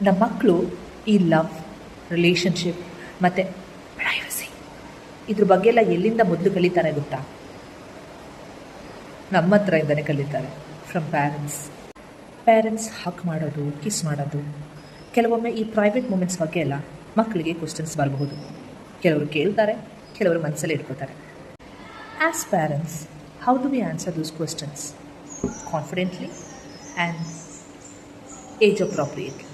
ನಮ್ಮ ಮಕ್ಕಳು ಈ ಲವ್, ರಿಲೇಷನ್ಶಿಪ್ ಮತ್ತು ಪ್ರೈವಸಿ ಇದ್ರ ಬಗ್ಗೆ ಎಲ್ಲ ಎಲ್ಲಿಂದ ಮೊದಲು ಕಲಿತಾರೆ ಗೊತ್ತಾ? ನಮ್ಮ ಹತ್ರದಿಂದನೇ ಕಲಿತಾರೆ, ಫ್ರಮ್ ಪ್ಯಾರೆಂಟ್ಸ್ ಹಕ್ ಮಾಡೋದು, ಕಿಸ್ ಮಾಡೋದು. ಕೆಲವೊಮ್ಮೆ ಈ ಪ್ರೈವೇಟ್ ಮೂಮೆಂಟ್ಸ್ ಬಗ್ಗೆ ಎಲ್ಲ ಮಕ್ಕಳಿಗೆ ಕ್ವಶನ್ಸ್ ಬರಬಹುದು. ಕೆಲವರು ಕೇಳ್ತಾರೆ, ಕೆಲವರು ಮನಸ್ಸಲ್ಲಿ ಇಟ್ಕೋತಾರೆ. As parents, how do we answer those questions confidently and age appropriately?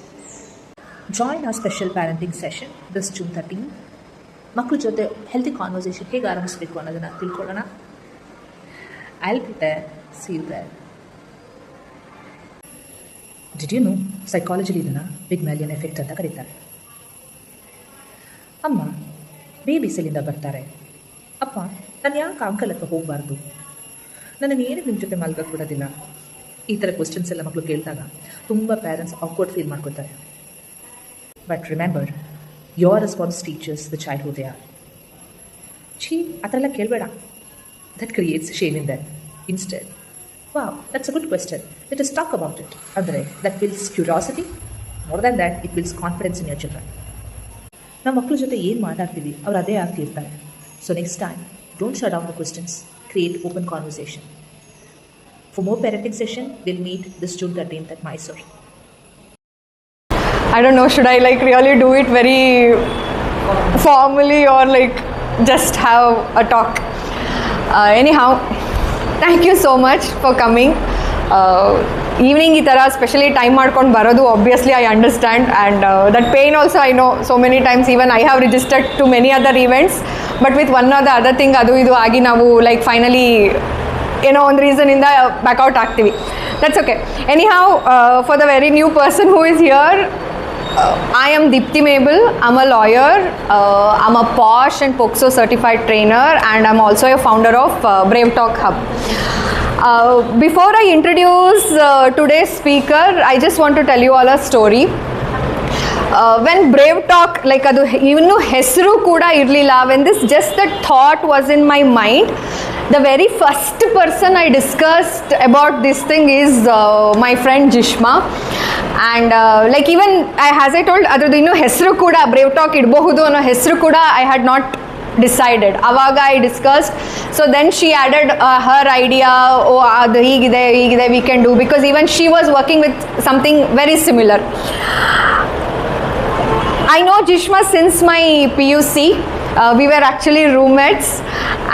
Join a special parenting session this June 13. ಮಕ್ಕಳ ಜೊತೆ ಹೆಲ್ತಿ ಕಾನ್ವರ್ಸೇಷನ್ ಹೇಗೆ ಆರಂಭಿಸಬೇಕು ಅನ್ನೋದನ್ನು ತಿಳ್ಕೊಳ್ಳೋಣ. I'll be there. See you there. Did you know ಸೈಕಾಲಜಿಲಿ ಇದನ್ನು ಪಿಗ್ಮ್ಯಾಲಿಯನ್ ಎಫೆಕ್ಟ್ ಅಂತ ಕರೀತಾರೆ. ಅಮ್ಮ ಬೇಬಿಸಲಿಂದ ಬರ್ತಾರೆ, ಅಪ್ಪ ನಾನು ಯಾಕೆ ಅಂಕಲ್ ಹತ್ರ ಹೋಗಬಾರ್ದು, ನನ್ನನ್ನು ಏನಕ್ಕೆ ನಿಮ್ಮ ಜೊತೆ ಮಲ್ಗಕ್ಕೆ ಬಿಡೋದಿಲ್ಲ, ಈ ಥರ ಕ್ವಶನ್ಸ್ ಎಲ್ಲ ಮಕ್ಕಳು ಕೇಳಿದಾಗ ತುಂಬ ಪ್ಯಾರೆಂಟ್ಸ್ ಆಕ್ವರ್ಡ್ ಫೀಲ್ ಮಾಡ್ಕೊತಾರೆ. But remember, your response teachers the child who they R. ಆ ಥರ ಎಲ್ಲ ಕೇಳಬೇಡ. That creates shame in them. Instead, wow, that's a good question. Let us talk about it. Andre, that builds curiosity. More than that, it builds confidence in your children. ನಾವು ಮಕ್ಕಳ ಜೊತೆ ಏನು ಮಾತಾಡ್ತೀವಿ ಅವ್ರು ಅದೇ ಆಗ್ತಿರ್ತಾರೆ. So next time, don't shut down the questions, create open conversation. For more parenting session, we'll meet this June 13th at Mysore. I don't know, should I really do it very formally or just have a talk? Anyhow, thank you so much for coming. Evening ಈ ಥರ specially time ಮಾಡ್ಕೊಂಡು ಬರೋದು obviously I understand, and that pain also I know. So many times even I have registered to many other events, but with one or the other thing ಅದು ಇದು ಆಗಿ ನಾವು finally ಏನೋ ಒಂದು ರೀಸನಿಂದ ಬ್ಯಾಕ್ಔಟ್ ಆಗ್ತೀವಿ. That's okay. Anyhow, for the very new person who is here, I am Deepti Mabel. I'm a lawyer. I'm a POSH and POCSO certified trainer, and I'm also a founder of Brave Talk Hub. Before I introduce today's speaker, I just want to tell you all a story. When Brave Talk, adu even hesru kuda irlilla, when just the thought was in my mind, the very first person I discussed about this thing is my friend Jishma. And even as I told, adradu innu hesru kuda Brave Talk idಬಹುdu ಅನ್ನೋ ಹೆಸರು ಕೂಡ I had not decided. Avaga I discussed, so then she added her idea, oh adu higide we can do, because even she was working with something very similar. I know Jishma since my PUC. We were actually roommates,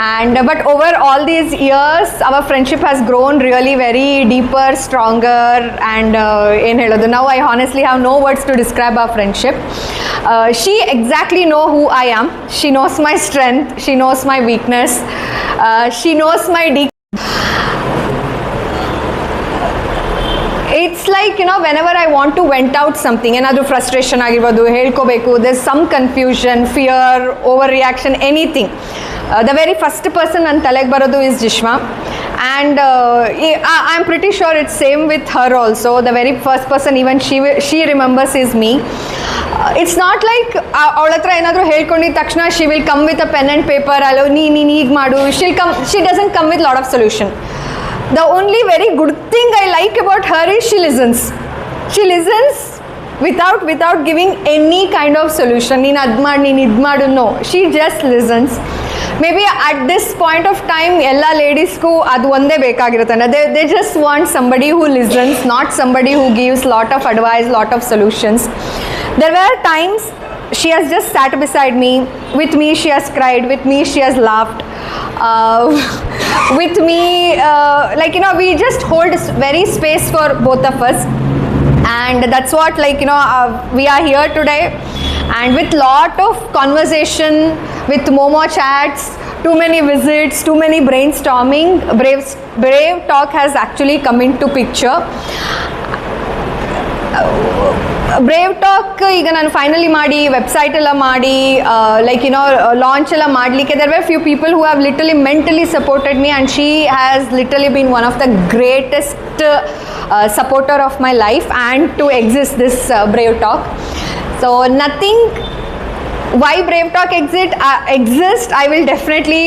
and but over all these years our friendship has grown really very deeper, stronger, and now I honestly have no words to describe our friendship. She exactly know who I am. She knows my strength, she knows my weakness, she knows my it's whenever I want to vent out something, another frustration ಆಗಿರ್ಬೋದು, ಹೇಳ್ಕೋಬೇಕು, there's some confusion, fear, overreaction, anything, the very first person ನನ್ನ ತಲೆಗೆ ಬರೋದು is Jishma. And I'm pretty sure it's same with her also. The very first person even she remembers is me. It's not like ಅವಳ ಹತ್ರ ಏನಾದರೂ ಹೇಳ್ಕೊಂಡಿದ್ದ ತಕ್ಷಣ she will come with a pen and paper, ಅಲ್ಲೋ ನೀನು ಹೀಗೆ ಮಾಡು, she doesn't come with lot of solution. The only very good thing I like about her is she listens. She listens without giving any kind of solution. Neen ad maadu, no. She just listens. Maybe at this point of time, ella ladies ku adu onde bekagirutte. They just want somebody who listens, not somebody who gives lot of advice, lot of solutions. There were times she has just sat beside me. With me she has cried, with me she has laughed, with me we just hold very space for both of us, and that's what we are here today, and with lot of conversation, with Momo chats, too many visits, too many brainstorming, Brave Talk has actually come into picture. Brave talk ಈಗ ನಾನು finally ಮಾಡಿ website ಎಲ್ಲ ಮಾಡಿ launch ಎಲ್ಲ ಮಾಡಲಿಕ್ಕೆ there were few people who have literally mentally supported me, and she has literally been one of the greatest supporter of my life and to exist this Brave Talk. So nothing, why Brave Talk exist, I will definitely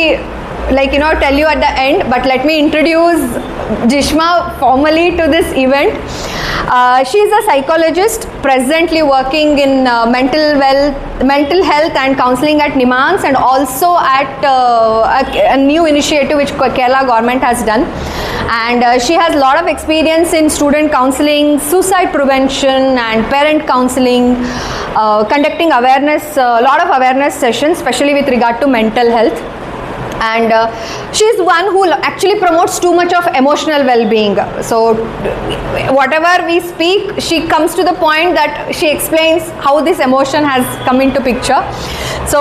tell you at the end, but let me introduce Jishma formally to this event. She is a psychologist presently working in mental health and counseling at Nimans, and also at a new initiative which Kerala government has done. And she has a lot of experience in student counseling, suicide prevention and parent counseling, conducting awareness, a lot of awareness sessions, especially with regard to mental health. And she is one who actually promotes too much of emotional well-being. So whatever we speak, she comes to the point that she explains how this emotion has come into picture. So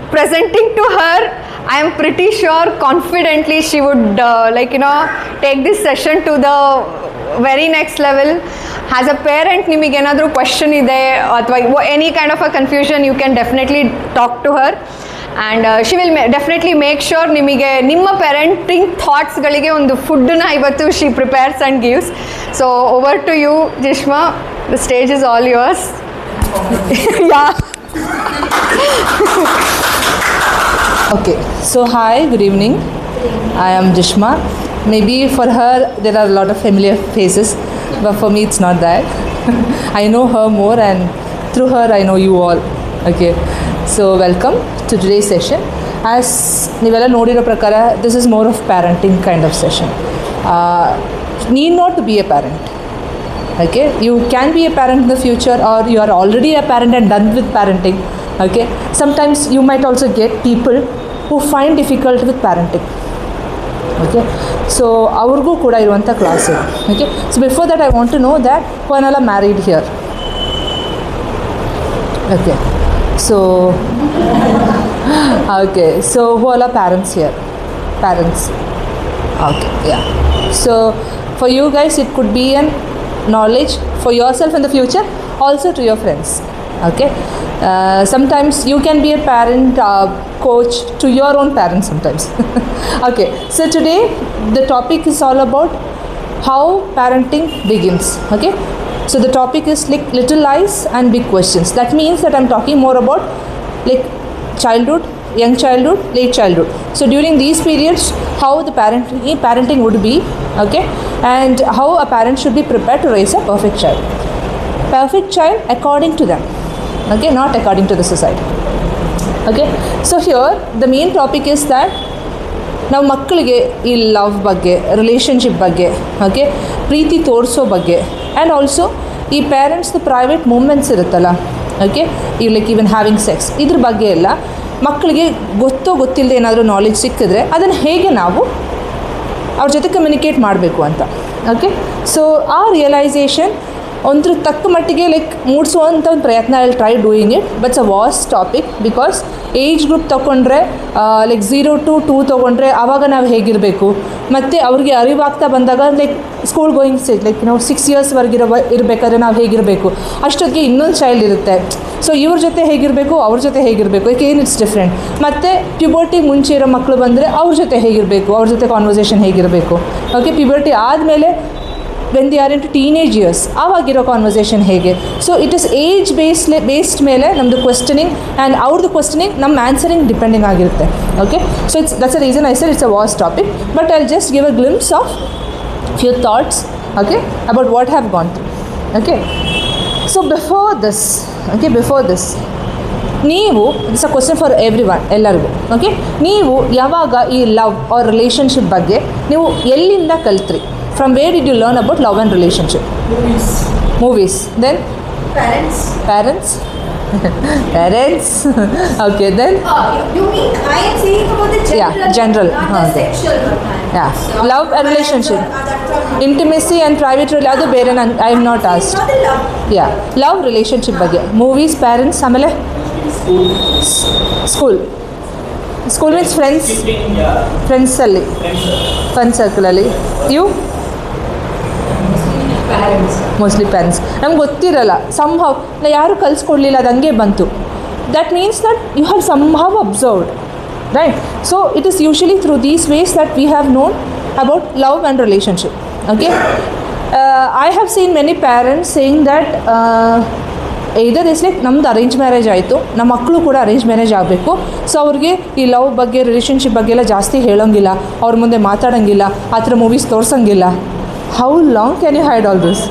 presenting to her, I am pretty sure confidently she would take this session to the very next level. As a parent, ನಿಮಗೆ ಏನಾದರೂ question ಇದೆ ಅಥವಾ any kind of a confusion, you can definitely talk to her. And she will definitely make sure ನಿಮಗೆ ನಿಮ್ಮ parenting ಥಾಟ್ಸ್ಗಳಿಗೆ ಒಂದು ಫುಡ್ಡನ್ನ ಇವತ್ತು she prepares and gives. So over to you, Jishma. The stage is all yours. Yeah. Okay, so hi, good evening. I am Jishma. Maybe for her there are a lot of familiar faces, but for me it's not that. I know her more, and through her I know you all. Okay, so welcome to today's session. As ನೀವೆಲ್ಲ ನೋಡಿರೋ ಪ್ರಕಾರ, this is more of parenting kind of session. Need not to be a parent. Okay, you can be a parent in the future, or you are already a parent and done with parenting. Okay, sometimes you might also get people who find difficult with parenting. Okay, so ಅವ್ರಿಗೂ ಕೂಡ ಇರುವಂಥ class ಇದು. Okay, so before that I want to know that who are all married here. Okay, so okay, so who all are parents here? Parents. Okay, yeah. So for you guys it could be an knowledge for yourself in the future, also to your friends. Okay, sometimes you can be a parent coach to your own parents sometimes. Okay, so today the topic is all about how parenting begins. Okay, so the topic is like little lies and big questions. That means that I'm talking more about like childhood, young childhood, late childhood. So during these periods, how the parenting would be, okay, and how a parent should be prepared to raise a perfect child. Perfect child according to them, okay, not according to the society. Okay, so here the main topic is that ನಾವು ಮಕ್ಕಳಿಗೆ ಈ love ಬಗ್ಗೆ, relationship ಬಗ್ಗೆ, okay, ಪ್ರೀತಿ ತೋರಿಸೋ ಬಗ್ಗೆ, and also ಈ ಪೇರೆಂಟ್ಸ್ದು private moments ಇರುತ್ತಲ್ಲ, okay, ಈ ಲೈಕ್ ಈವನ್ ಹ್ಯಾವಿಂಗ್ ಸೆಕ್ಸ್, ಇದ್ರ ಬಗ್ಗೆ ಎಲ್ಲ ಮಕ್ಕಳಿಗೆ ಗೊತ್ತಿಲ್ಲದೆ ಏನಾದರೂ ನಾಲೆಜ್ ಸಿಕ್ಕಿದ್ರೆ ಅದನ್ನು ಹೇಗೆ ನಾವು ಅವ್ರ ಜೊತೆ ಕಮ್ಯುನಿಕೇಟ್ ಮಾಡಬೇಕು ಅಂತ. ಓಕೆ, ಸೊ ಆ ರಿಯಲೈಸೇಷನ್ ಒಂದ್ರ ತಕ್ಕ ಮಟ್ಟಿಗೆ ಲೈಕ್ ಮೂಡಿಸುವಂಥ ಒಂದು ಪ್ರಯತ್ನ I try doing it. But it's a vast topic because age group ತೊಗೊಂಡ್ರೆ ಲೈಕ್ 0 to 2 ತೊಗೊಂಡ್ರೆ ಆವಾಗ ನಾವು ಹೇಗಿರಬೇಕು, ಮತ್ತು ಅವ್ರಿಗೆ ಅರಿವಾಗ್ತಾ ಬಂದಾಗ like school going stage like ನಾವು 6 yearsವರೆಗೆ ಇರಬೇಕಾದ್ರೆ ನಾವು ಹೇಗಿರಬೇಕು, ಅಷ್ಟೊತ್ತಿಗೆ ಇನ್ನೊಂದು ಚೈಲ್ಡ್ ಇರುತ್ತೆ. ಸೊ ಇವ್ರ ಜೊತೆ ಹೇಗಿರಬೇಕು, ಅವ್ರ ಜೊತೆ ಹೇಗಿರಬೇಕು, ಯಾಕೆ ಏನು ಇಟ್ಸ್ ಡಿಫ್ರೆಂಟ್. ಮತ್ತು ಪ್ಯುಬರ್ಟಿ ಮುಂಚೆ ಇರೋ ಮಕ್ಕಳು ಬಂದರೆ ಅವ್ರ ಜೊತೆ ಹೇಗಿರಬೇಕು, ಅವ್ರ ಜೊತೆ ಕಾನ್ವರ್ಸೇಷನ್ ಹೇಗಿರಬೇಕು. ಓಕೆ, ಪ್ಯುಬರ್ಟಿ ಆದಮೇಲೆ when they are into teenage years ಆವಾಗಿರೋ ಕಾನ್ವರ್ಸೇಷನ್ ಹೇಗೆ. So it is age based ಮೇಲೆ ನಮ್ಮದು ಕ್ವೆಶ್ಚನಿಂಗ್ ಆ್ಯಂಡ್ ಅವ್ರದ್ದು ಕ್ವೆಶ್ಚನಿಂಗ್ ನಮ್ಮ ಆನ್ಸರಿಂಗ್ ಡಿಪೆಂಡಿಂಗ್ ಆಗಿರುತ್ತೆ. Okay, so that's a reason I said it's a vast topic, but I just give a glimpse of few thoughts, okay, about what have gone through. Okay, so before this ನೀವು, it's a question for everyone, ಎಲ್ಲರಿಗೂ. Okay, ನೀವು ಯಾವಾಗ ಈ love R relationship ಬಗ್ಗೆ ನೀವು ಎಲ್ಲಿಂದ ಕಲ್ತ್ರಿ? From where did you learn about love and relationship? Movies. Then? Parents. Parents? Okay, then? You mean I am saying about the general? Yeah, general. Not the sexual one. Yeah. So, Love and relationship. that's Intimacy and private ಅದು ಬೇರೆ, I have not asked. not the love. Yeah. Love, relationship ಬಗ್ಗೆ. Movies, parents, ಆಮೇಲೆ? School. School means friends? Friends ಅಲ್ಲಿ. Friend circle ಅಲ್ಲಿ. You? Mostly parents. ನಮ್ಗೆ ಗೊತ್ತಿರಲ್ಲ, somehow ಯಾರು ಕಲಿಸ್ಕೊಡ್ಲಿಲ್ಲ, ಅದು ಹಂಗೆ ಬಂತು. That means that you have somehow observed, right? So it is usually through these ways that we have known about love and relationship. Okay, I have seen many parents saying that either is like ನಮ್ಮದು arrange marriage ಆಯಿತು, ನಮ್ಮ ಮಕ್ಕಳು ಕೂಡ arrange marriage ಆಗಬೇಕು. So ಅವ್ರಿಗೆ ಈ love ಬಗ್ಗೆ relationship ಬಗ್ಗೆ ಎಲ್ಲ ಜಾಸ್ತಿ ಹೇಳೋಂಗಿಲ್ಲ, ಅವ್ರ ಮುಂದೆ ಮಾತಾಡೋಂಗಿಲ್ಲ, ಆ ಥರ ಮೂವೀಸ್ ತೋರಿಸೋಂಗಿಲ್ಲ. How long can you hide all this?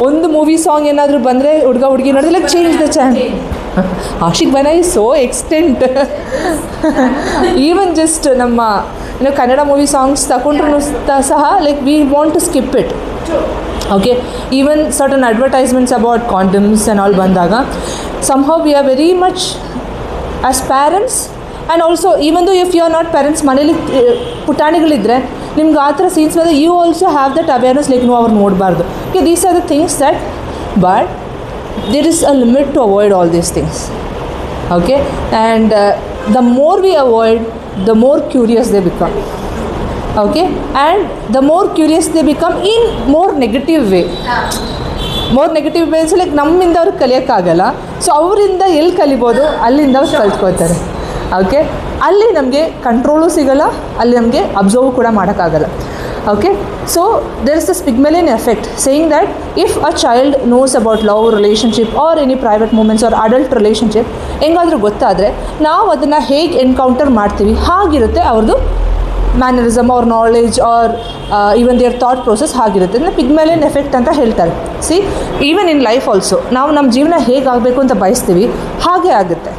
ಒಂದು ಮೂವಿ ಸಾಂಗ್ ಏನಾದರೂ ಬಂದರೆ ಹುಡುಗ ಹುಡುಗಿ ನೋಡಿದ್ರೆ ಲೈಕ್ ಚೇಂಜ್ ದ ಚಾನಲ್. ಆಶಿಕ್ ಬನ is so extent. Even just ನಮ್ಮ ಕನ್ನಡ ಮೂವಿ ಸಾಂಗ್ಸ್ ತಗೊಂಡ್ರು ಸಹ like we want to skip it. Okay, even certain advertisements about condoms and all ಬಂದಾಗ somehow we are very much as parents, and also even though if you are not parents, ಮನೇಲಿ ಪುಟಾಣಿಗಳಿದ್ದರೆ ನಿಮ್ಗೆ ಆ ಥರ scenes ಬಂದರೆ you also have that awareness, like ನಾವು ಅವ್ರು ನೋಡಬಾರ್ದು. Okay, these are the things that, but there is a limit to avoid all these things. Okay, and the more we avoid, the more curious they become. Okay, and the more curious they become in more negative way. More negative base like ನಮ್ಮಿಂದ ಅವ್ರಿಗೆ ಕಲಿಯೋಕ್ಕಾಗಲ್ಲ. So ಅವರಿಂದ ಎಲ್ಲಿ ಕಲಿಬೋದು, ಅಲ್ಲಿಂದ ಅವ್ರು ಕಲ್ತ್ಕೋತಾರೆ. Okay, ಅಲ್ಲಿ ನಮಗೆ control ಸಿಗೋಲ್ಲ, ಅಲ್ಲಿ ನಮಗೆ ಅಬ್ಸರ್ವ್ ಕೂಡ ಮಾಡೋಕ್ಕಾಗಲ್ಲ. Okay, so there is the Pygmalion effect saying that if a child knows about love, relationship or any private moments or adult relationship ಹೆಂಗಾದರೂ ಗೊತ್ತಾದರೆ ನಾವು ಅದನ್ನು ಹೇಗೆ ಎನ್ಕೌಂಟರ್ ಮಾಡ್ತೀವಿ ಹಾಗಿರುತ್ತೆ ಅವ್ರದ್ದು ಮ್ಯಾನರಿಸಮ್ ಅವ್ರ knowledge or even their thought process ಆಗಿರುತ್ತೆ. ಅದನ್ನ Pygmalion effect ಅಂತ ಹೇಳ್ತಾರೆ. See, even in life also ನಾವು ನಮ್ಮ ಜೀವನ ಹೇಗಾಗಬೇಕು ಅಂತ ಬಯಸ್ತೀವಿ ಹಾಗೆ ಆಗುತ್ತೆ,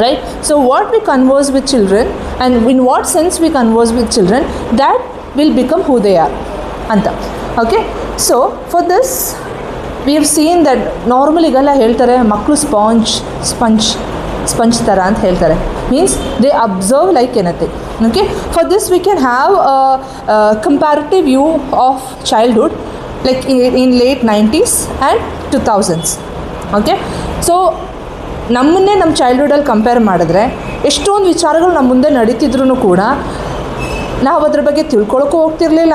right? So what we converse with children and in what sense we converse with children, that will become who they are ಅಂತ. Okay, so for this we have seen that ನಾರ್ಮಲಿಗೆಲ್ಲ ಹೇಳ್ತಾರೆ ಮಕ್ಕಳು ಸ್ಪಂಜ್ ಥರ ಅಂತ ಹೇಳ್ತಾರೆ. Means they observe like anything. Okay, for this we can have a comparative view of childhood like in late 90s and 2000s. Okay, so ನಮ್ಮನ್ನೇ ನಮ್ಮ ಚೈಲ್ಡ್ಹುಡಲ್ಲಿ compare ಮಾಡಿದ್ರೆ ಎಷ್ಟೊಂದು ವಿಚಾರಗಳು ನಮ್ಮ ಮುಂದೆ ನಡೀತಿದ್ರು ಕೂಡ ನಾವು ಅದ್ರ ಬಗ್ಗೆ ತಿಳ್ಕೊಳಕ್ಕೂ ಹೋಗ್ತಿರ್ಲಿಲ್ಲ,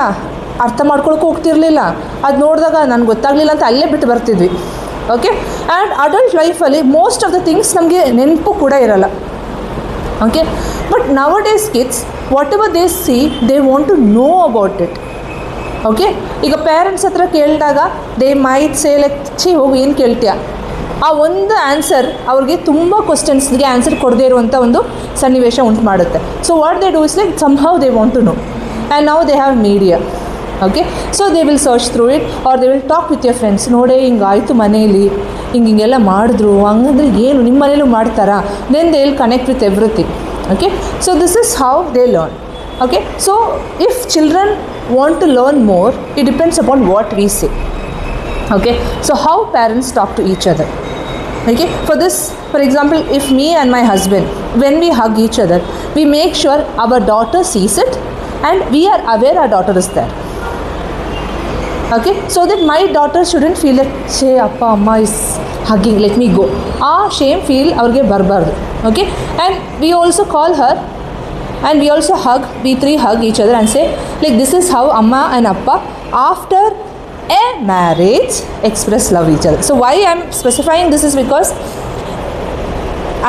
ಅರ್ಥ ಮಾಡ್ಕೊಳಕ್ಕೂ ಹೋಗ್ತಿರ್ಲಿಲ್ಲ. ಅದು ನೋಡಿದಾಗ ನನಗೆ ಗೊತ್ತಾಗಲಿಲ್ಲ ಅಂತ ಅಲ್ಲೇ ಬಿಟ್ಟು ಬರ್ತಿದ್ವಿ. ಓಕೆ, ಆ್ಯಂಡ್ ಅಡಲ್ಟ್ ಲೈಫಲ್ಲಿ ಮೋಸ್ಟ್ ಆಫ್ ದ ಥಿಂಗ್ಸ್ ನಮಗೆ ನೆನಪು ಕೂಡ ಇರಲ್ಲ. Okay, but nowadays kids, whatever they see, they want to know about it. Okay, ಈಗ ಪೇರೆಂಟ್ಸ್ ಹತ್ರ ಕೇಳಿದಾಗ ದೇ ಮೈಟ್ ಸೇ ಲೈಕ್ ಛೀ ಹೋಗು ಏನು ಕೇಳ್ತೀಯ, ಆ ಒಂದು ಆನ್ಸರ್ ಅವ್ರಿಗೆ ತುಂಬ ಕ್ವಶನ್ಸ್ಗೆ ಆನ್ಸರ್ ಕೊಡದೇ ಇರುವಂಥ ಒಂದು ಸನ್ನಿವೇಶ ಉಂಟು ಮಾಡುತ್ತೆ. So what they do is like somehow they want to know, and now they have media. Okay, so they will search through it or they will talk with your friends. ನೋಡೇ ಹಿಂಗಾಯಿತು ಮನೇಲಿ, ಹಿಂಗೆಲ್ಲ ಮಾಡಿದ್ರು, ಹಂಗಂದ್ರೆ ಏನು ನಿಮ್ಮ ಮನೇಲೂ ಮಾಡ್ತಾರಾ? Then they will connect with everything. Okay, so this is how they learn. Okay, so if children want to learn more, it depends upon what we say. Okay, so how parents talk to each other. Okay, for this, for example, if me and my husband, when we hug each other, we make sure our daughter sees it and we are aware our daughter is there. Okay, so that my daughter shouldn't feel like, say appa amma is hugging, let me go. Shame feel avarge barbardu. Okay, and we also call her and we also hug, we three hug each other and say like, this is how amma and appa after a marriage express love each other. So why I am specifying this is because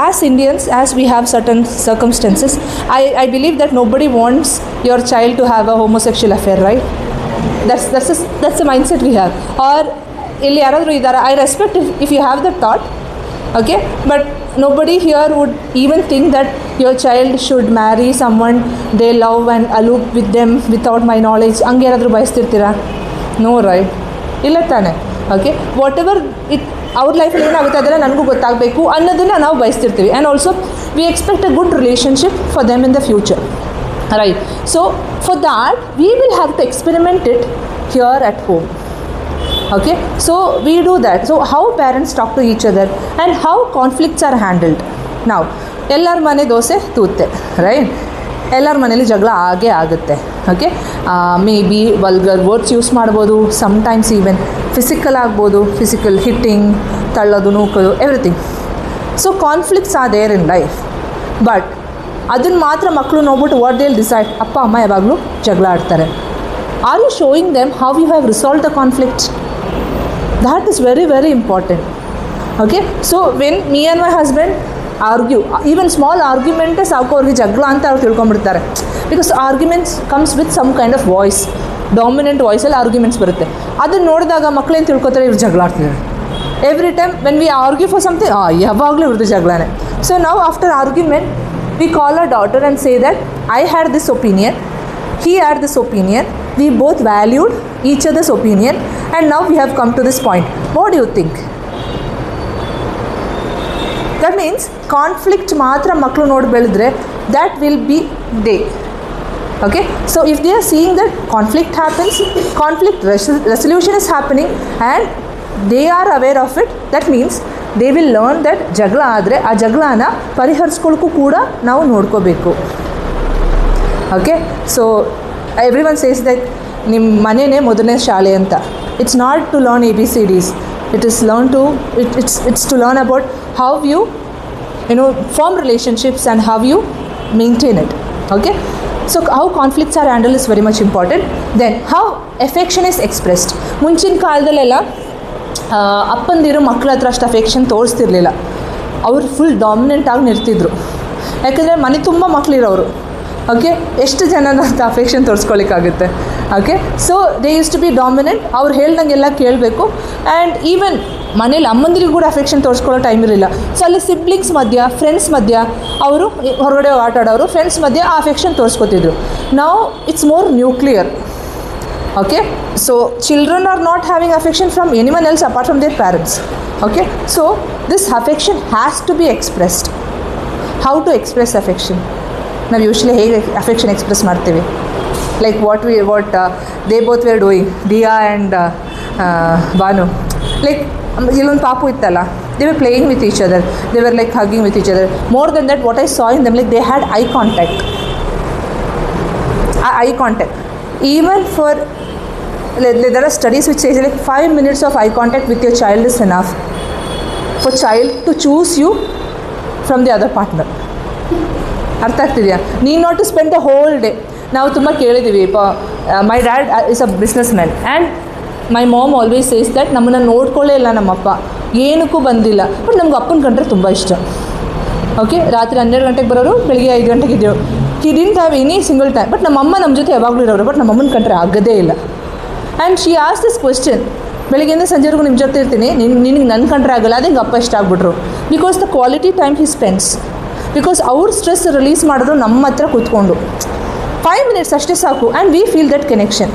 as Indians, as we have certain circumstances, I believe that nobody wants your child to have a homosexual affair, right? That's the mindset we have. Or illi yaradru idara, I respect if you have that thought, okay, but nobody here would even think that your child should marry someone they love and aloof with them without my knowledge. Hang yaradru bayastirtira? No, right? ಇಲ್ಲ ತಾನೆ. Okay, what ever it ಅವ್ರ ಲೈಫಲ್ಲಿ ಏನಾಗುತ್ತೆ ಅದೆಲ್ಲ ನನಗೂ ಗೊತ್ತಾಗಬೇಕು ಅನ್ನೋದನ್ನು ನಾವು ಬಯಸ್ತಿರ್ತೀವಿ. And also we expect a good relationship for them in the future, right? So for that we will have to experiment it here at home. Okay, so we do that. So how parents talk to each other and how conflicts are handled. ನಾವು ಎಲ್ಲರ ಮನೆ dosa ತೂತೆ, right? ಎಲ್ಲರ ಮನೇಲಿ ಜಗಳ ಆಗೇ ಆಗುತ್ತೆ. Okay, maybe vulgar words use ಮಾಡ್ಬೋದು, sometimes even physical ಆಗ್ಬೋದು, ಫಿಸಿಕಲ್ ಹಿಟ್ಟಿಂಗ್, ತಳ್ಳೋದು, ನೂಕೋದು, everything. So conflicts are there in life, but ಅದನ್ನು ಮಾತ್ರ ಮಕ್ಕಳು ನೋಡ್ಬಿಟ್ಟು ವಾಟ್ ದೇ ವಿಲ್ ಡಿಸೈಡ್, ಅಪ್ಪ ಅಮ್ಮ ಯಾವಾಗಲೂ ಜಗಳ ಆಡ್ತಾರೆ. Are you showing them how you have resolve the conflict? That is very very important. Okay, so when me and my husband argue, even small ಆರ್ಗ್ಯುಮೆಂಟೇ ಸಾಕು ಅವ್ರಿಗೆ ಜಗಳ ಅಂತ ಅವ್ರು ತಿಳ್ಕೊಂಬಿಡ್ತಾರೆ. Because arguments comes with some kind of voice. Dominant ವಾಯ್ಸಲ್ಲಿ arguments ಬರುತ್ತೆ. ಅದನ್ನು ನೋಡಿದಾಗ ಮಕ್ಕಳೇನು ತಿಳ್ಕೊತಾರೆ, ಇವ್ರು ಜಗಳ ಆಡ್ತಿದ್ದಾರೆ. Every time when we argue for something, ಯಾವಾಗಲೂ ಇವ್ರದ್ದು ಜಗಳನೇ. ಸೊ ನಾವು after argument we call a daughter and say that I had this opinion, he had this opinion, we both valued each other's opinion, and now we have come to this point. What do you think? That means conflict ಮಾತ್ರ ಮಕ್ಕಳು ನೋಡಿ ಬೆಳೆದ್ರೆ that will be they. Okay, so if they are seeing that conflict happens, conflict resolution is happening and they are aware of it, that means they will learn that ಜಗಳ ಆದರೆ ಆ ಜಗಳನ ಪರಿಹರಿಸ್ಕೊಳ್ಳೋಕ್ಕೂ ಕೂಡ ನಾವು ನೋಡ್ಕೋಬೇಕು. Okay, so everyone says that ನಿಮ್ಮ ಮನೆಯೇ ಮೊದಲನೇ ಶಾಲೆ ಅಂತ. It's not to learn ABCDs, it's to learn about how you form relationships and how you maintain it. Okay, so how conflicts are handle is very much important. Then how affection is expressed. ಮುಂಚಿನ ಕಾಲದಲ್ಲೆಲ್ಲ ಅಪ್ಪಂದಿರು ಮಕ್ಕಳ ಹತ್ರ ಅಷ್ಟು affection ತೋರಿಸ್ತಿರ್ಲಿಲ್ಲ, ಅವರು full ಡಾಮಿನೆಂಟಾಗಿ ನಿಲ್ತಿದ್ರು. ಯಾಕಂದರೆ ಮನೆ ತುಂಬ ಮಕ್ಕಳಿರೋರು. Okay, ಎಷ್ಟು ಜನನ ಅಂತ ಅಫೆಕ್ಷನ್ ತೋರಿಸ್ಕೊಳ್ಳಿಕ್ಕಾಗುತ್ತೆ. Okay, so they use to be dominant, ಅವ್ರು ಹೇಳ್ದಂಗೆಲ್ಲ ಕೇಳಬೇಕು. ಆ್ಯಂಡ್ ಈವನ್ ಮನೇಲಿ ಅಮ್ಮಂದಿರಿಗೂ ಕೂಡ ಅಫೆಕ್ಷನ್ ತೋರಿಸ್ಕೊಳ್ಳೋ ಟೈಮ್ ಇರಲಿಲ್ಲ. ಸೊ ಅಲ್ಲಿ ಸಿಬ್ಲಿಂಗ್ಸ್ ಮಧ್ಯ, ಫ್ರೆಂಡ್ಸ್ ಮಧ್ಯ, ಅವರು ಹೊರಗಡೆ ಆಟ ಆಡೋರು, ಫ್ರೆಂಡ್ಸ್ ಮಧ್ಯೆ ಆ ಅಫೆಕ್ಷನ್ ತೋರಿಸ್ಕೊತಿದ್ರು. ನಾವು it's more nuclear. Okay, so children are not having affection from anyone else apart from their parents. Okay, so this affection has to be expressed. How to express affection? ನಾವು usually ಹೇಗೆ affection express ಮಾಡ್ತೀವಿ? Like what they both were doing, Diya and Banu. Like ಇಲ್ಲೊಂದು ಪಾಪು ಇತ್ತಲ್ಲ, they were playing with each other, they were like hugging with each other. More than that what I saw in them, like they had eye contact. Eye contact, even for there are studies which says like 5 minutes of eye contact with your child is enough for child to choose you from the other partner. ಅರ್ಥ ಆಗ್ತಿದೆಯಾ? ನೀನು not to spend the whole day. ನಾವು ತುಂಬ ಕೇಳಿದ್ದೀವಿ, my dad is a businessman and my mom always says that ನಮ್ಮನ್ನು ನೋಡ್ಕೊಳ್ಳೇ ಇಲ್ಲ ನಮ್ಮಪ್ಪ, ಏನಕ್ಕೂ ಬಂದಿಲ್ಲ, ಬಟ್ ನಮ್ಗೆ ಅಪ್ಪನ ಕಂಡ್ರೆ ತುಂಬ ಇಷ್ಟ. ಓಕೆ, ರಾತ್ರಿ 12 ಗಂಟೆಗೆ ಬರೋರು, ಬೆಳಿಗ್ಗೆ 5 ಗಂಟೆಗೆ ಇದ್ದೆವು. ಹಿ didn't have any single time. But ನಮ್ಮಮ್ಮ ನಮ್ಮ ಜೊತೆ ಯಾವಾಗಲೂ ಇರೋರು, ಬಟ್ ನಮ್ಮಮ್ಮನ ಕಂಡ್ರೆ ಆಗೋದೇ ಇಲ್ಲ. And she as this question, ಬೆಳಗ್ಗೆಯಿಂದ ಸಂಜೆವರೆಗೂ ನಿಮ್ಮ ಜೊತೆ ಇರ್ತೀನಿ, ನಿನಗೆ ನನ್ನ ಕಂಡ್ರೆ ಆಗಲ್ಲ, ಅದೇ ಹಿಂಗೆ ಅಪ್ಪ ಇಷ್ಟ ಆಗ್ಬಿಟ್ರು. Because the quality time he spends, because ಅವ್ರ ಸ್ಟ್ರೆಸ್ ರಿಲೀಸ್ ಮಾಡೋದು ನಮ್ಮ ಹತ್ರ ಕೂತ್ಕೊಂಡು 5 minutes ಅಷ್ಟೇ ಸಾಕು, and we feel that connection.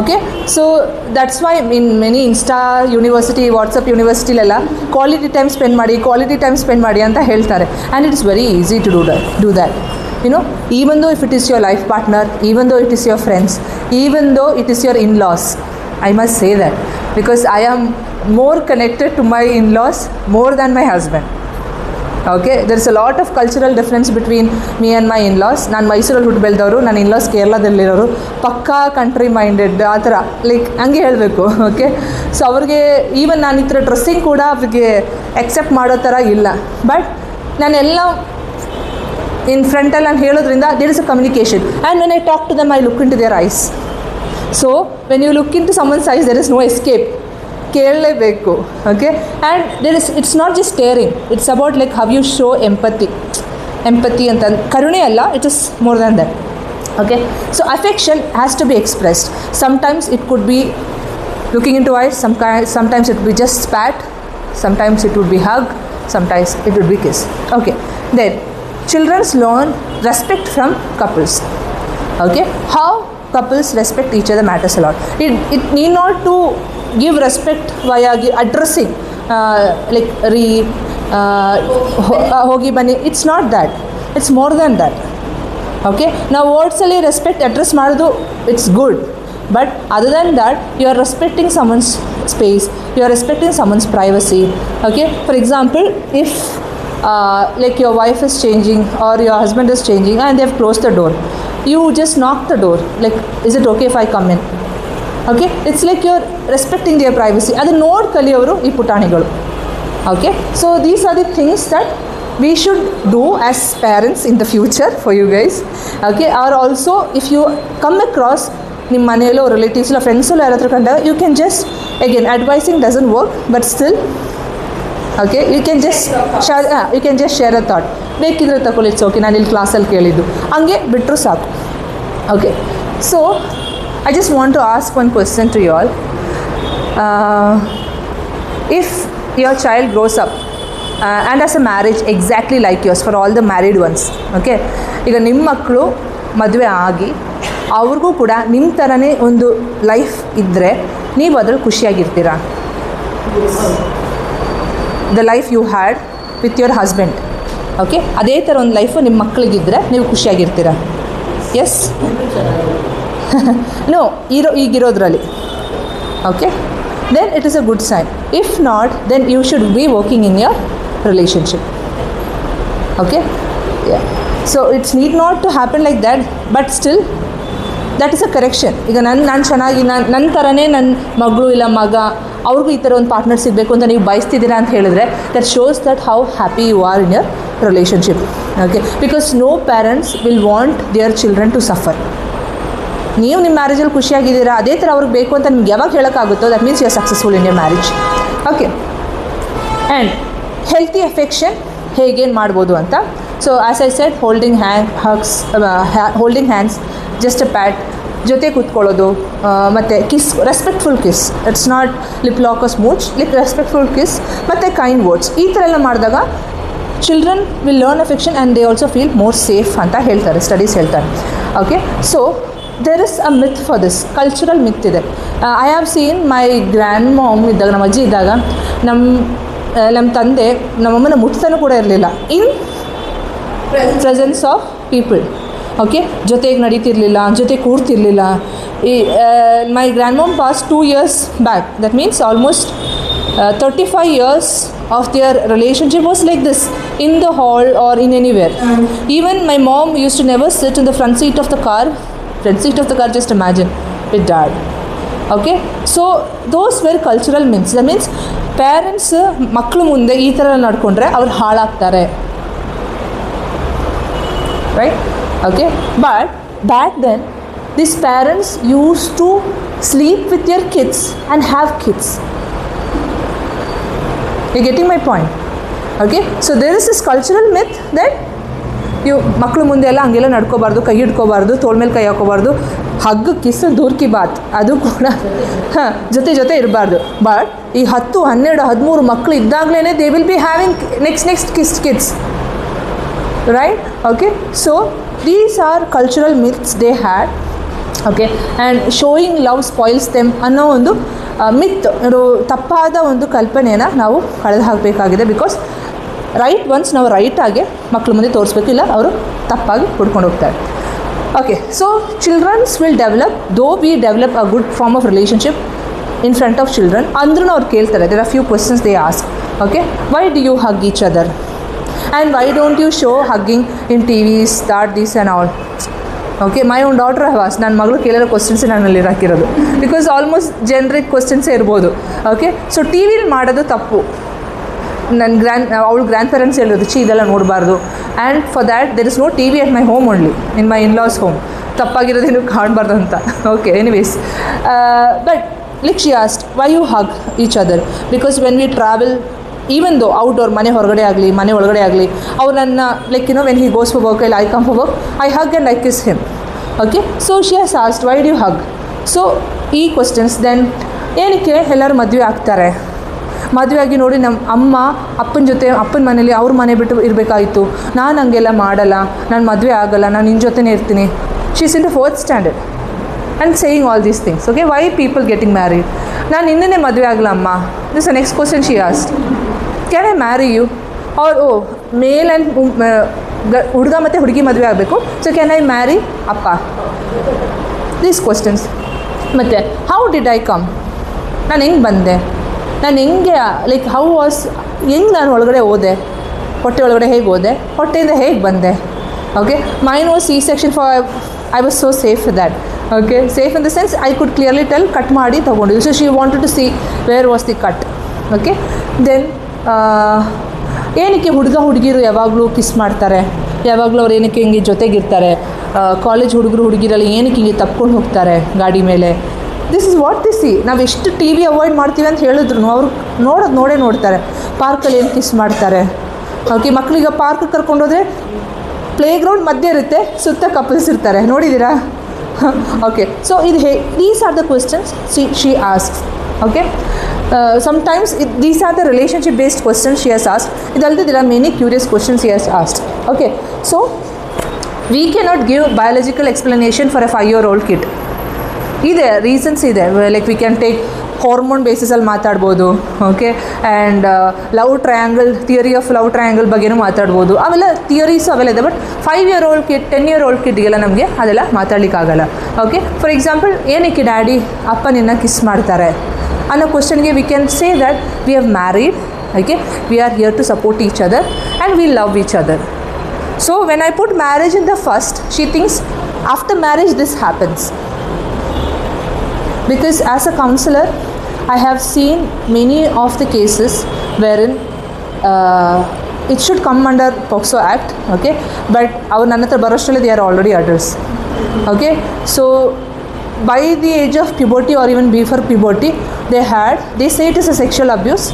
Okay, so that's why in many insta university, WhatsApp ಯೂನಿವರ್ಸಿಟಿಲೆಲ್ಲ ಕ್ವಾಲಿಟಿ ಟೈಮ್ ಸ್ಪೆಂಡ್ ಮಾಡಿ ಅಂತ ಹೇಳ್ತಾರೆ. And it is very easy to do that. Even though if it is your life partner, even though it is your friends, even though it is your in-laws, I must say that, because I am more connected to my in-laws more than my husband. Okay, there is a lot of cultural difference between me and my in-laws. ನಾನು ಮೈಸೂರಲ್ಲಿ ಹುಟ್ಟು ಬೆಳೆದವರು, ನನ್ನ ಇನ್ಲಾಸ್ ಕೇರಳದಲ್ಲಿರೋರು, ಪಕ್ಕಾ country minded ಆ ಥರ, like ಹಂಗೆ ಹೇಳಬೇಕು. Okay, so ಅವ್ರಿಗೆ ಈವನ್ ನಾನು ಈ ಥರ ಡ್ರೆಸ್ಸಿಂಗ್ ಕೂಡ ಅವ್ರಿಗೆ ಎಕ್ಸೆಪ್ಟ್ ಮಾಡೋ ಥರ ಇಲ್ಲ. ಬಟ್ ನಾನೆಲ್ಲ ಇನ್ ಫ್ರಂಟಲ್ಲಿ ನಾನು ಹೇಳೋದ್ರಿಂದ there is a communication. And when I talk to them, I look in to their eyes. So when you look in to someone's eyes, there is no escape. ಕೇಳಲೇಬೇಕು. Okay, and it's not just staring, it's about like how you show empathy ಅಂತ. ಕರುಣೆ ಅಲ್ಲ, it is more than that. Okay, so affection has to be expressed. Sometimes it could be looking into eyes, sometimes it would be just spat, sometimes it would be hug, sometimes it would be kiss. Okay, then children learn respect from couples. Okay, how couples respect each other matters a lot. It need not to give respect via addressing like hogi bani. It's not that, it's more than that. Okay, now words alli respect address ಮಾಡೋದು it's good, but other than that you are respecting someone's space, you are respecting someone's privacy. Okay, for example, if like your wife is changing or your husband is changing and they have closed the door, you just knock the door like, is it okay if I come in? Okay, it's like you're respecting their privacy. Adu nod kaliyavaru ee putanigalu. Okay, so these are the things that we should do as parents in the future for you guys. Okay, or also if you come across ನಿಮ್ಮ ಮನೆಯಲ್ಲೋ ರಿಲೇಟಿವ್ಸ್లో ಫ್ರೆಂಡ್ಸಲ್ಲೋ ಯಾರಾದರೂ ಕಂಡಾಗ you can just again advising doesn't work, but still okay you can just share a thought. ಬೇಕಿದ್ರೆ ತಗೊಳ್ಳಿ, it's okay, ನಾನು ಇಲ್ಲಿ ಕ್ಲಾಸಲ್ಲಿ ಕೇಳಿದ್ದು, ಹಂಗೆ ಬಿಟ್ಟರು ಸಾಕು. Okay, so I just want to ask one question to you all. If your child grows up and has a marriage exactly like yours, for all the married ones, okay, ಈಗ ನಿಮ್ಮ ಮಕ್ಕಳು ಮದುವೆ ಆಗಿ ಅವ್ರಿಗೂ ಕೂಡ ನಿಮ್ಮ ಥರನೇ ಒಂದು ಲೈಫ್ ಇದ್ದರೆ ನೀವು ಅದ್ರಲ್ಲಿ ಖುಷಿಯಾಗಿರ್ತೀರಾ? The life you had with your husband, okay, ಅದೇ ಥರ ಒಂದು ಲೈಫು ನಿಮ್ಮ ಮಕ್ಕಳಿಗಿದ್ದರೆ ನೀವು ಖುಷಿಯಾಗಿರ್ತೀರಾ? ಎಸ್? ನೋ, ಈಗಿರೋದ್ರಲ್ಲಿ, okay, then it is a good sign. If not, then you should be working in your relationship, okay, yeah. So it's need not to happen like that, but still that is a correction. ಈಗ ನಾನು ಚೆನ್ನಾಗಿ ನನ್ನ ಥರನೇ ನನ್ನ ಮಗಳು ಇಲ್ಲ ಮಗ ಅವ್ರಿಗೂ ಈ ಥರ ಒಂದು ಪಾರ್ಟ್ನರ್ ಸಿಗಬೇಕು ಅಂತ ನೀವು ಬಯಸ್ತಿದ್ದೀರಾ ಅಂತ ಹೇಳಿದ್ರೆ, that shows that how happy you are in your relationship, okay, because no parents will want their children to suffer. ನೀವು ನಿಮ್ಮ ಮ್ಯಾರೇಜಲ್ಲಿ ಖುಷಿಯಾಗಿದ್ದೀರಾ, ಅದೇ ಥರ ಅವ್ರಿಗೆ ಬೇಕು ಅಂತ ನಿಮ್ಗೆ ಯಾವಾಗ ಹೇಳೋಕ್ಕಾಗುತ್ತೋ that means you are successful in your marriage, okay. And healthy affection ಹೇಗೇನು ಮಾಡ್ಬೋದು ಅಂತ. So as I said, holding hands, just a pat, ಜೊತೆ ಕೂತ್ಕೊಳ್ಳೋದು, ಮತ್ತು kiss, respectful kiss, it's not lip lock or smooch, respectful kiss ಮತ್ತು kind words, ಈ ಥರ ಎಲ್ಲ ಮಾಡಿದಾಗ children will learn affection and they also feel more safe ಅಂತ ಹೇಳ್ತಾರೆ, ಸ್ಟಡೀಸ್ ಹೇಳ್ತಾರೆ, okay. So there is a myth for this, cultural myth ಇದೆ. I have seen my grandmom ಇದ್ದಾಗ, ನಮ್ಮ ಅಜ್ಜಿ ಇದ್ದಾಗ ನಮ್ಮ ತಂದೆ ನಮ್ಮಮ್ಮನ ಮುಟ್ತಾನೂ ಕೂಡ ಇರಲಿಲ್ಲ in presence of people, okay, ಜೊತೆಗೆ ನಡೀತಿರಲಿಲ್ಲ, ಜೊತೆ ಕೂರ್ತಿರ್ಲಿಲ್ಲ. My grandmom pass 2 years back, that means almost 35 years of their relationship was like this, in the hall or in anywhere. Even my mom used to never sit in the front seat of the car, just imagine, with dad, okay. So those were cultural myths. That means parents ಮಕ್ಕಳು ಮುಂದೆ ಈ ಥರ ನಡ್ಕೊಂಡ್ರೆ ಅವ್ರು ಹಾಳಾಗ್ತಾರೆ, right, okay. But back then these parents used to sleep with their kids and have kids. You're getting my point, okay. So there is this cultural myth that ಇವು ಮಕ್ಕಳು ಮುಂದೆ ಎಲ್ಲ ಹಂಗೆಲ್ಲ ನಡ್ಕೋಬಾರ್ದು, ಕೈ ಹಿಡ್ಕೋಬಾರ್ದು, ತೋಳ ಮೇಲೆ ಕೈ ಹಾಕೋಬಾರ್ದು, ಹಗ್ಗ ಕಿಸ್ ದೂರ್ ಕಿ ಬಾತ್, ಅದು ಕೂಡ ಜೊತೆ ಇರಬಾರ್ದು. ಬಟ್ ಈ 10, 12, 13 ಮಕ್ಕಳು ಇದ್ದಾಗಲೇ they will be having next kids, right, okay. So these are cultural myths they had, okay. And showing love spoils them ಅನ್ನೋ ಒಂದು ಮಿತ್, ತಪ್ಪಾದ ಒಂದು ಕಲ್ಪನೆಯನ್ನು ನಾವು ಕಳೆದು ಹಾಕಬೇಕಾಗಿದೆ. ಬಿಕಾಸ್ ರೈಟ್ ಒನ್ಸ್ ನಾವು ರೈಟಾಗಿ ಮಕ್ಕಳ ಮುಂದೆ ತೋರಿಸ್ಬೇಕು, ಇಲ್ಲ ಅವರು ತಪ್ಪಾಗಿ ಹುಡ್ಕೊಂಡು ಹೋಗ್ತಾರೆ, okay. So childrens will develop, though we develop a good form of relationship in front of children ಅಂದ್ರೂ ಅವ್ರು ಕೇಳ್ತಾರೆ. There are few questions they ask, okay. Why do you hug each other and why don't you show hugging in TVs, this and all, okay. My own daughter have asked, ನನ್ನ ಮಗಳು ಕೇಳಿರೋ ಕ್ವಶನ್ಸೇ ನಾನಲ್ಲಿ ಹಾಕಿರೋದು, because almost generic ಕ್ವಶನ್ಸೇ ಇರ್ಬೋದು, okay. So T ವಿಲಿ ಮಾಡೋದು ತಪ್ಪು. ಅವಳು grand parents ಹೇಳಿರೋದು ಇದೆಲ್ಲ ನೋಡಬಾರ್ದು, and for that there is no T V at my home only, in my in-laws home. ತಪ್ಪಾಗಿರೋದೇನು ಕಾಣಬಾರ್ದು ಅಂತ, okay. Anyways, but like she asked, why you hug each other? Because when we travel, even though outdoor, ಮನೆ ಹೊರಗಡೆ ಆಗಲಿ ಮನೆ ಒಳಗಡೆ ಆಗಲಿ, ಅವ್ರು ನನ್ನ like when he goes for work, I come for work, I hug and I kiss him, okay. So she has asked, Y do you hug? So ಈ questions. Then ಏನಕ್ಕೆ ಎಲ್ಲರೂ ಮದುವೆ ಆಗ್ತಾರೆ? ಮದುವೆ ಆಗಿ ನೋಡಿ, ನಮ್ಮ ಅಮ್ಮ ಅಪ್ಪನ ಜೊತೆ, ಅಪ್ಪನ ಮನೇಲಿ ಅವ್ರ ಮನೆ ಬಿಟ್ಟು ಇರಬೇಕಾಯಿತು, ನಾನು ಹಂಗೆಲ್ಲ ಮಾಡಲ್ಲ, ನಾನು ಮದುವೆ ಆಗಲ್ಲ, ನಾನು ನಿನ್ನ ಜೊತೆನೇ ಇರ್ತೀನಿ. She is in the 4th standard and saying all these things, okay. Why people getting married? ನಾನು ಇನ್ನೇ ಮದುವೆ ಆಗಲ್ಲ ಅಮ್ಮ. This the next question she asked, can I marry you? Or ಓ ಮೇಲ್ ಆ್ಯಂಡ್ ಹುಡುಗ ಮತ್ತು ಹುಡುಗಿ ಮದುವೆ ಆಗಬೇಕು, ಸೊ ಕ್ಯಾನ್ ಐ ಮ್ಯಾರಿ ಅಪ್ಪ? These questions. ಮತ್ತು ಹೌ ಡಿಡ್ ಐ ಕಮ್? ನಾನು ಹೆಂಗೆ ಬಂದೆ? ನಾನು ಹೆಂಗೆ, ಲೈಕ್ ಹೌ ವಾಸ್, ಹೆಂಗೆ ನಾನು ಒಳಗಡೆ ಹೋದೆ, ಹೊಟ್ಟೆ ಒಳಗಡೆ ಹೇಗೆ ಹೋದೆ, ಹೊಟ್ಟೆಯಿಂದ ಹೇಗೆ ಬಂದೆ, okay. Mine was C-section, for I was so safe for that, okay. Safe in the sense I could clearly tell, cut ಮಾಡಿ ತೊಗೊಂಡಿದ್ದು. So she wanted to see where was the cut, okay. Then ಏನಕ್ಕೆ ಹುಡುಗ ಹುಡುಗಿರು ಯಾವಾಗಲೂ kiss ಮಾಡ್ತಾರೆ, ಯಾವಾಗಲೂ ಅವ್ರು ಏನಕ್ಕೆ ಹಿಂಗೆ ಜೊತೆಗಿರ್ತಾರೆ, ಕಾಲೇಜ್ ಹುಡುಗರು ಹುಡುಗಿರಲ್ಲಿ ಏನಕ್ಕೆ ಹಿಂಗೆ ತಪ್ಕೊಂಡು ಹೋಗ್ತಾರೆ ಗಾಡಿ ಮೇಲೆ? This is what the C. ನಾವು ಎಷ್ಟು ಟಿ ವಿ ಅವಾಯ್ಡ್ ಮಾಡ್ತೀವಿ ಅಂತ ಹೇಳಿದ್ರು ಅವರು ನೋಡೇ ನೋಡ್ತಾರೆ. ಪಾರ್ಕಲ್ಲಿ ಏನು ಕಿಸ್ ಮಾಡ್ತಾರೆ, ಓಕೆ. ಮಕ್ಕಳಿಗೆ ಪಾರ್ಕ್ ಕರ್ಕೊಂಡೋದ್ರೆ ಪ್ಲೇ ಗ್ರೌಂಡ್ ಮಧ್ಯೆ ಇರುತ್ತೆ, ಸುತ್ತ ಕಪಲ್ಸ್ ಇರ್ತಾರೆ, ನೋಡಿದ್ದೀರಾ? Okay, so these are the questions she asks. Okay, sometimes these are the relationship based questions she has asked. Idalde there are many curious questions she has asked. Okay, so we cannot give biological explanation for a 5-year-old kid. ಇದೆ reasons ಇದೆ, like we can take hormone ಬೇಸಿಸಲ್ಲಿ ಮಾತಾಡ್ಬೋದು. Okay, and love triangle, theory of love triangle ಬಗ್ಗೆನೂ ಮಾತಾಡ್ಬೋದು. ಅವೆಲ್ಲ ಥಿಯರೀಸು ಅವೆಲ್ಲ ಇದೆ. But 5-year-old kid, 10-year-old ಕಿಡ್ಗೆಲ್ಲ ನಮಗೆ ಅದೆಲ್ಲ ಮಾತಾಡ್ಲಿಕ್ಕಾಗಲ್ಲ. ಓಕೆ, ಫಾರ್ ಎಕ್ಸಾಂಪಲ್, ಏನಕ್ಕೆ ಡ್ಯಾಡಿ ಅಪ್ಪ ನಿನ್ನ ಕಿಸ್ ಮಾಡ್ತಾರೆ ಅನ್ನೋ ಕ್ವಶನ್ಗೆ we can say that we have married. Okay, we are here to support each other and we love each other. So when I put marriage in the first, she thinks after marriage this happens. Because as a counselor, I have seen many of the cases wherein it should come under POCSO Act, okay, but our nanatra barashale they are already adults. Okay, so by the age of puberty or even before puberty, they say it is a sexual abuse,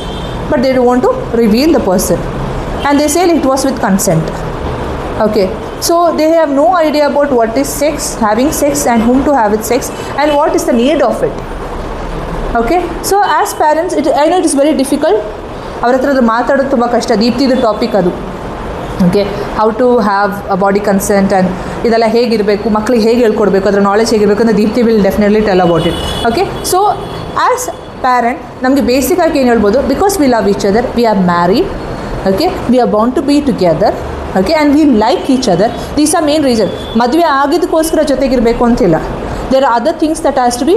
but they don't want to reveal the person, and they say it was with consent. Okay, so they have no idea about what is sex, having sex, and whom to have with sex, and what is the need of it. Okay, so as parents, I know it is very difficult. ಅವ್ರ ಹತ್ರ ಅದು ಮಾತಾಡೋದು ತುಂಬ ಕಷ್ಟ. ದೀಪ್ತಿದು topic ಅದು. Okay, how to have a body consent and ಇದೆಲ್ಲ ಹೇಗಿರಬೇಕು, ಮಕ್ಕಳಿಗೆ ಹೇಗೆ ಹೇಳ್ಕೊಡ್ಬೇಕು, ಅದರ ನಾಲೆಜ್ ಹೇಗಿರಬೇಕು ಅಂತ Deepti will definitely tell about it. Okay, so as parent ನಮಗೆ ಬೇಸಿಕಾಗಿ ಏನು ಹೇಳ್ಬೋದು, because we love each other, we are married, okay, we are bound to be together, okay, and we like each other. These are main reason. ಮದುವೆ ಆಗಿದ್ದಕ್ಕೋಸ್ಕರ ಜೊತೆಗಿರಬೇಕು ಅಂತಿಲ್ಲ. There are other things that has to be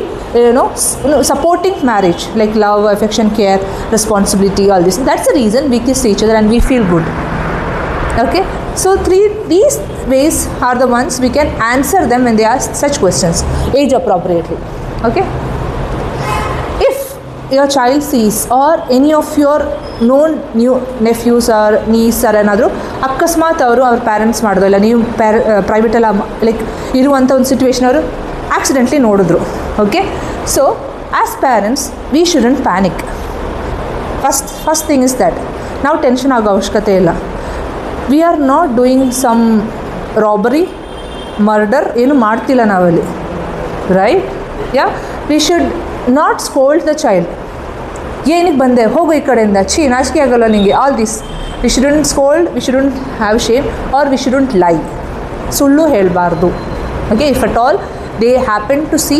supporting marriage, like love, affection, care, responsibility, all this. That's the reason we kiss each other and we feel good. Okay, so these ways are the ones we can answer them when they ask such questions age appropriately. Okay, if your child sees or any of your known new nephews or niece or ಏನಾದರೂ ಅಕಸ್ಮಾತ್ ಅವರು ಅವ್ರ parents ಮಾಡೋದು ಇಲ್ಲ, ನೀವು ಪ್ರೈವೇಟೆಲ್ಲ like ಇರುವಂಥ ಒಂದು situation ಅವರು ಆಕ್ಸಿಡೆಂಟ್ಲಿ ನೋಡಿದ್ರು. Okay, so as parents we shouldn't panic. First thing is that ನಾವು ಟೆನ್ಷನ್ ಆಗೋ ಅವಶ್ಯಕತೆ ಇಲ್ಲ. We are not doing some robbery, murder ಏನು ಮಾಡ್ತಿಲ್ಲ ನಾವಲ್ಲಿ, right? Yeah, we should not scold the child. ಏನಕ್ಕೆ ಬಂದೆ, ಹೋಗೋ ಈ ಕಡೆಯಿಂದ, ನಾಚಿಕೆ ಆಗೋಲ್ಲ ನಿಮಗೆ, all this. We shouldn't scold, we shouldn't have shame, or we shouldn't lie. ಸುಳ್ಳು ಹೇಳಬಾರ್ದು. Okay, if at all they happen to see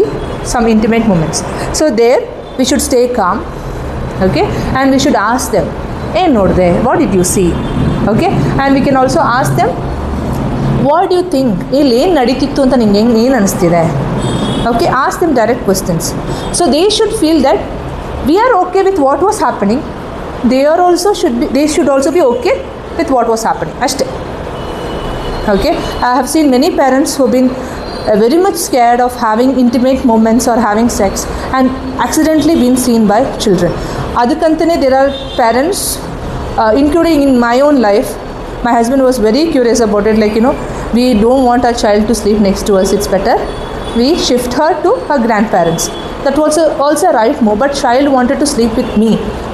some intimate moments, so there we should stay calm. Okay, and we should ask them, hey nodde, what did you see? Okay, and we can also ask them, what do you think, illi ಏನು ನಡೀತಿತ್ತು ಅಂತ ನಿಂಗೆ ಏನು ಅನಿಸ್ತಿದೆ? Okay, ask them direct questions, so they should feel that we are okay with what was happening. They should also be okay with what was happening. Ashte. Okay, I have seen many parents who have been very much scared of having intimate moments or having sex and accidentally been seen by children. Adukantane there are parents, including in my own life, my husband was very curious about it, like, we don't want our child to sleep next to us, it's better we shift her to her grandparents. That was also a right move, but child wanted to sleep with me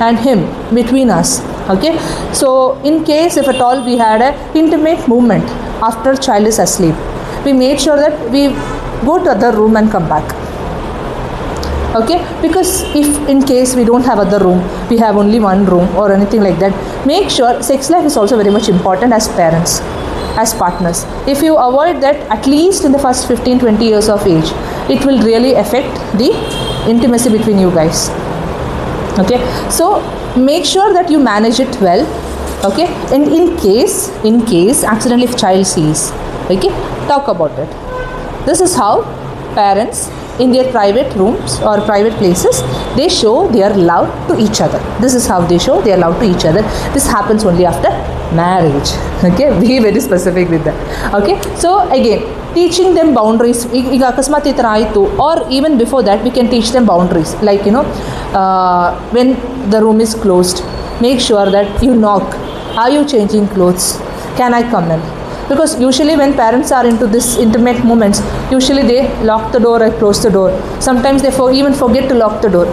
and him, between us. Okay, so in case if at all we had a intimate moment after child is asleep, we made sure that we go to other room and come back. Okay, because if in case we don't have other room, we have only one room or anything like that, make sure sex life is also very much important as parents, as partners. If you avoid that at least in the first 15-20 years of age, it will really affect the intimacy between you guys. Okay, so make sure that you manage it well. Okay, and in case accidentally if child sees, okay, talk about it. This is how parents in their private rooms or private places, they show their love to each other. This is how they show their love to each other. This happens only after marriage. Okay, be very specific with that. Okay, so again, teaching them boundaries. ಈಗ ಅಕಸ್ಮಾತ್ ಈ ಥರ ಆಯಿತು, or even before that we can teach them boundaries, like when the room is closed, make sure that you knock. Are you changing clothes? Can I come in? Because usually when parents are into this intimate moments, usually they lock the door or close the door. Sometimes they even forget to lock the door,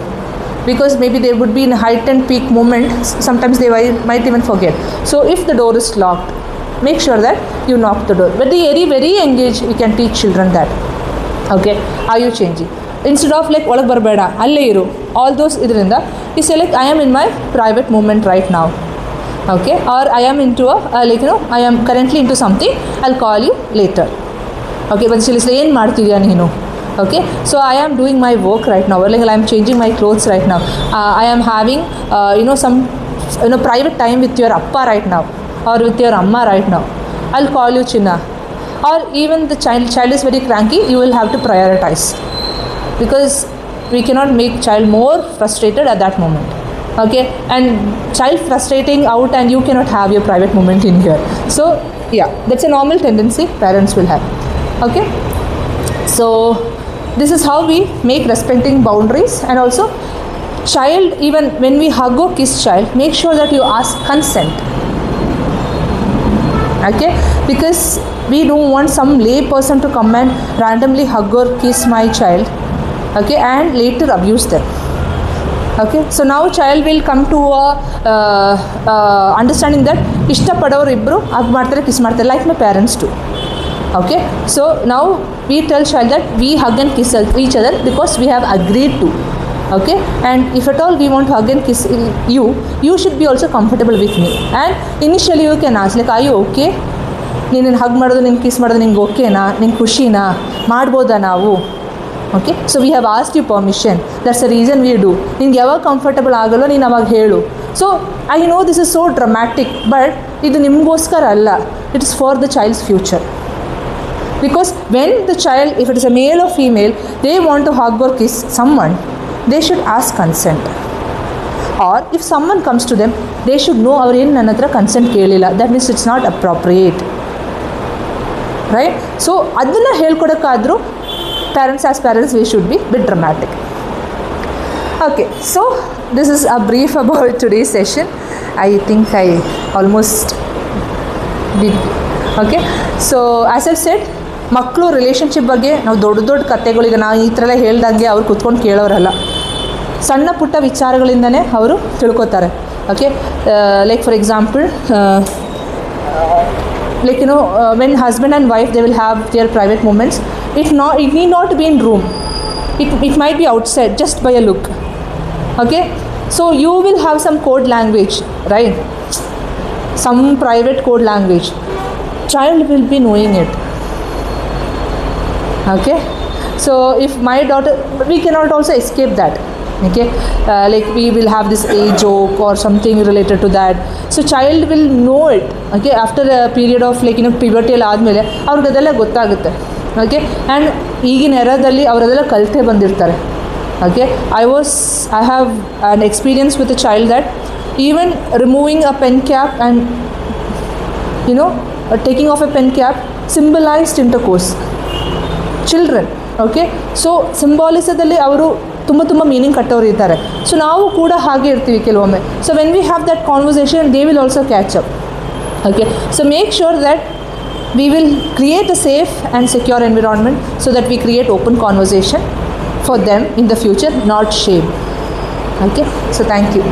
because maybe they would be in a heightened peak moment. Sometimes they might even forget. So if the door is locked, make sure that you knock the door. But the very, very engaged, we can teach children that. Okay, are you changing? Instead of like ಒಳಗೆ ಬರಬೇಡ ಅಲ್ಲೇ ಇರು, all those ಇದರಿಂದ you say like I am in my private moment right ನಾವು. Okay, are I am in to I am currently in to something, I'll call you later. Okay, ಬಂದು ತಿಳಿಸ್ಲಿ ಏನು ಮಾಡ್ತಿದ್ಯಾ ನೀನು? Okay, so I am doing my work right now, or like I am changing my clothes right now. I am having some private time with your appa right now, or with your amma right now. I'll call you Chinna. Or even the child is very cranky, you will have to prioritize, because we cannot make child more frustrated at that moment. Okay, and child frustrating out and you cannot have your private moment in here. So yeah, that's a normal tendency parents will have. Okay, so this is how we make respecting boundaries. And also child, even when we hug or kiss child, make sure that you ask consent. Okay, because we don't want some lay person to come and randomly hug or kiss my child, okay, and later abuse them. Okay, so now child will come to a understanding that ಇಷ್ಟಪಡೋರು ಇಬ್ಬರು hug ಮಾಡ್ತಾರೆ, kiss ಮಾಡ್ತಾರೆ, like my parents do. Okay, so now we tell child that we hug and kiss each other because we have agreed to. Okay, and if at all we want to hug and kiss you should be also comfortable with me. And initially you can ask like, are you okay? ನೀನು hug ಮಾಡೋದು, ನೀನು kiss ಮಾಡೋದು ನಿಂಗೆ ಓಕೆನಾ, ನಿಂಗೆ ಖುಷಿನಾ, ಮಾಡ್ಬೋದಾ ನಾವು? Okay, so we have asked you permission, that's the reason we do. ನಿನ್ಗೆ ಯಾವಾಗ ಕಂಫರ್ಟಬಲ್ ಆಗಲ್ಲೋ ನೀನು ಅವಾಗ ಹೇಳು. So I know this is so dramatic, but ಇದು ನಿಮಗೋಸ್ಕರ ಅಲ್ಲ, it is for the child's future. Because when the child, if it is a male or female, they want to hug or kiss someone, they should ask consent. Or if someone comes to them, they should know ಅವರು ಏನು ನನ್ನ ಹತ್ರ consent ಕೇಳಿಲ್ಲ, that means it's not appropriate. Right? So ಅದನ್ನು ಹೇಳ್ಕೊಡೋಕ್ಕಾದರೂ as parents we should be a bit dramatic. Okay, so this is a brief about today's session. I think I almost did. Okay, so as I said, ಮಕ್ಕಳು relationship ಬಗ್ಗೆ ನಾವು ದೊಡ್ಡ ದೊಡ್ಡ ಕಥೆಗಳಿಗೆ ನಾವು ಈ ಥರ ಎಲ್ಲ ಹೇಳ್ದಂಗೆ ಅವ್ರು ಕೂತ್ಕೊಂಡು ಕೇಳೋರಲ್ಲ, ಸಣ್ಣ ಪುಟ್ಟ ವಿಚಾರಗಳಿಂದನೇ ಅವರು ತಿಳ್ಕೊತಾರೆ. Okay, like for example, like when husband and wife they will have their private moments, it need not be in room, it might be outside just by a look. Okay, so you will have some code language, right? Some private code language, child will be knowing it. Okay, so if my daughter, we cannot also escape that. Okay, like we will have this a joke or something related to that, so child will know it. Okay, after a period of like puberty ಎಲ್ಲ ಆದಮೇಲೆ ಅವ್ರಿಗೆ ಅದೆಲ್ಲ ಗೊತ್ತಾಗುತ್ತೆ. Okay, and ಈಗಿನ ಎರಾದಲ್ಲಿ ಅವರದೆಲ್ಲ ಕಲಿತೇ ಬಂದಿರ್ತಾರೆ. Okay, I have an experience with a child that even removing a pen cap and taking off a pen cap symbolized intercourse. Children, okay, so ಸಿಂಬಾಲಿಸದಲ್ಲಿ ಅವರು ತುಂಬ meaning ಕಟ್ಟೋರು ಇದ್ದಾರೆ. ಸೊ ನಾವು ಕೂಡ ಹಾಗೆ ಇರ್ತೀವಿ ಕೆಲವೊಮ್ಮೆ. So when we have that conversation they will also catch up. Okay, so make sure that we will create a safe and secure environment so that we create open conversation for them in the future, not shame. Okay, so thank you.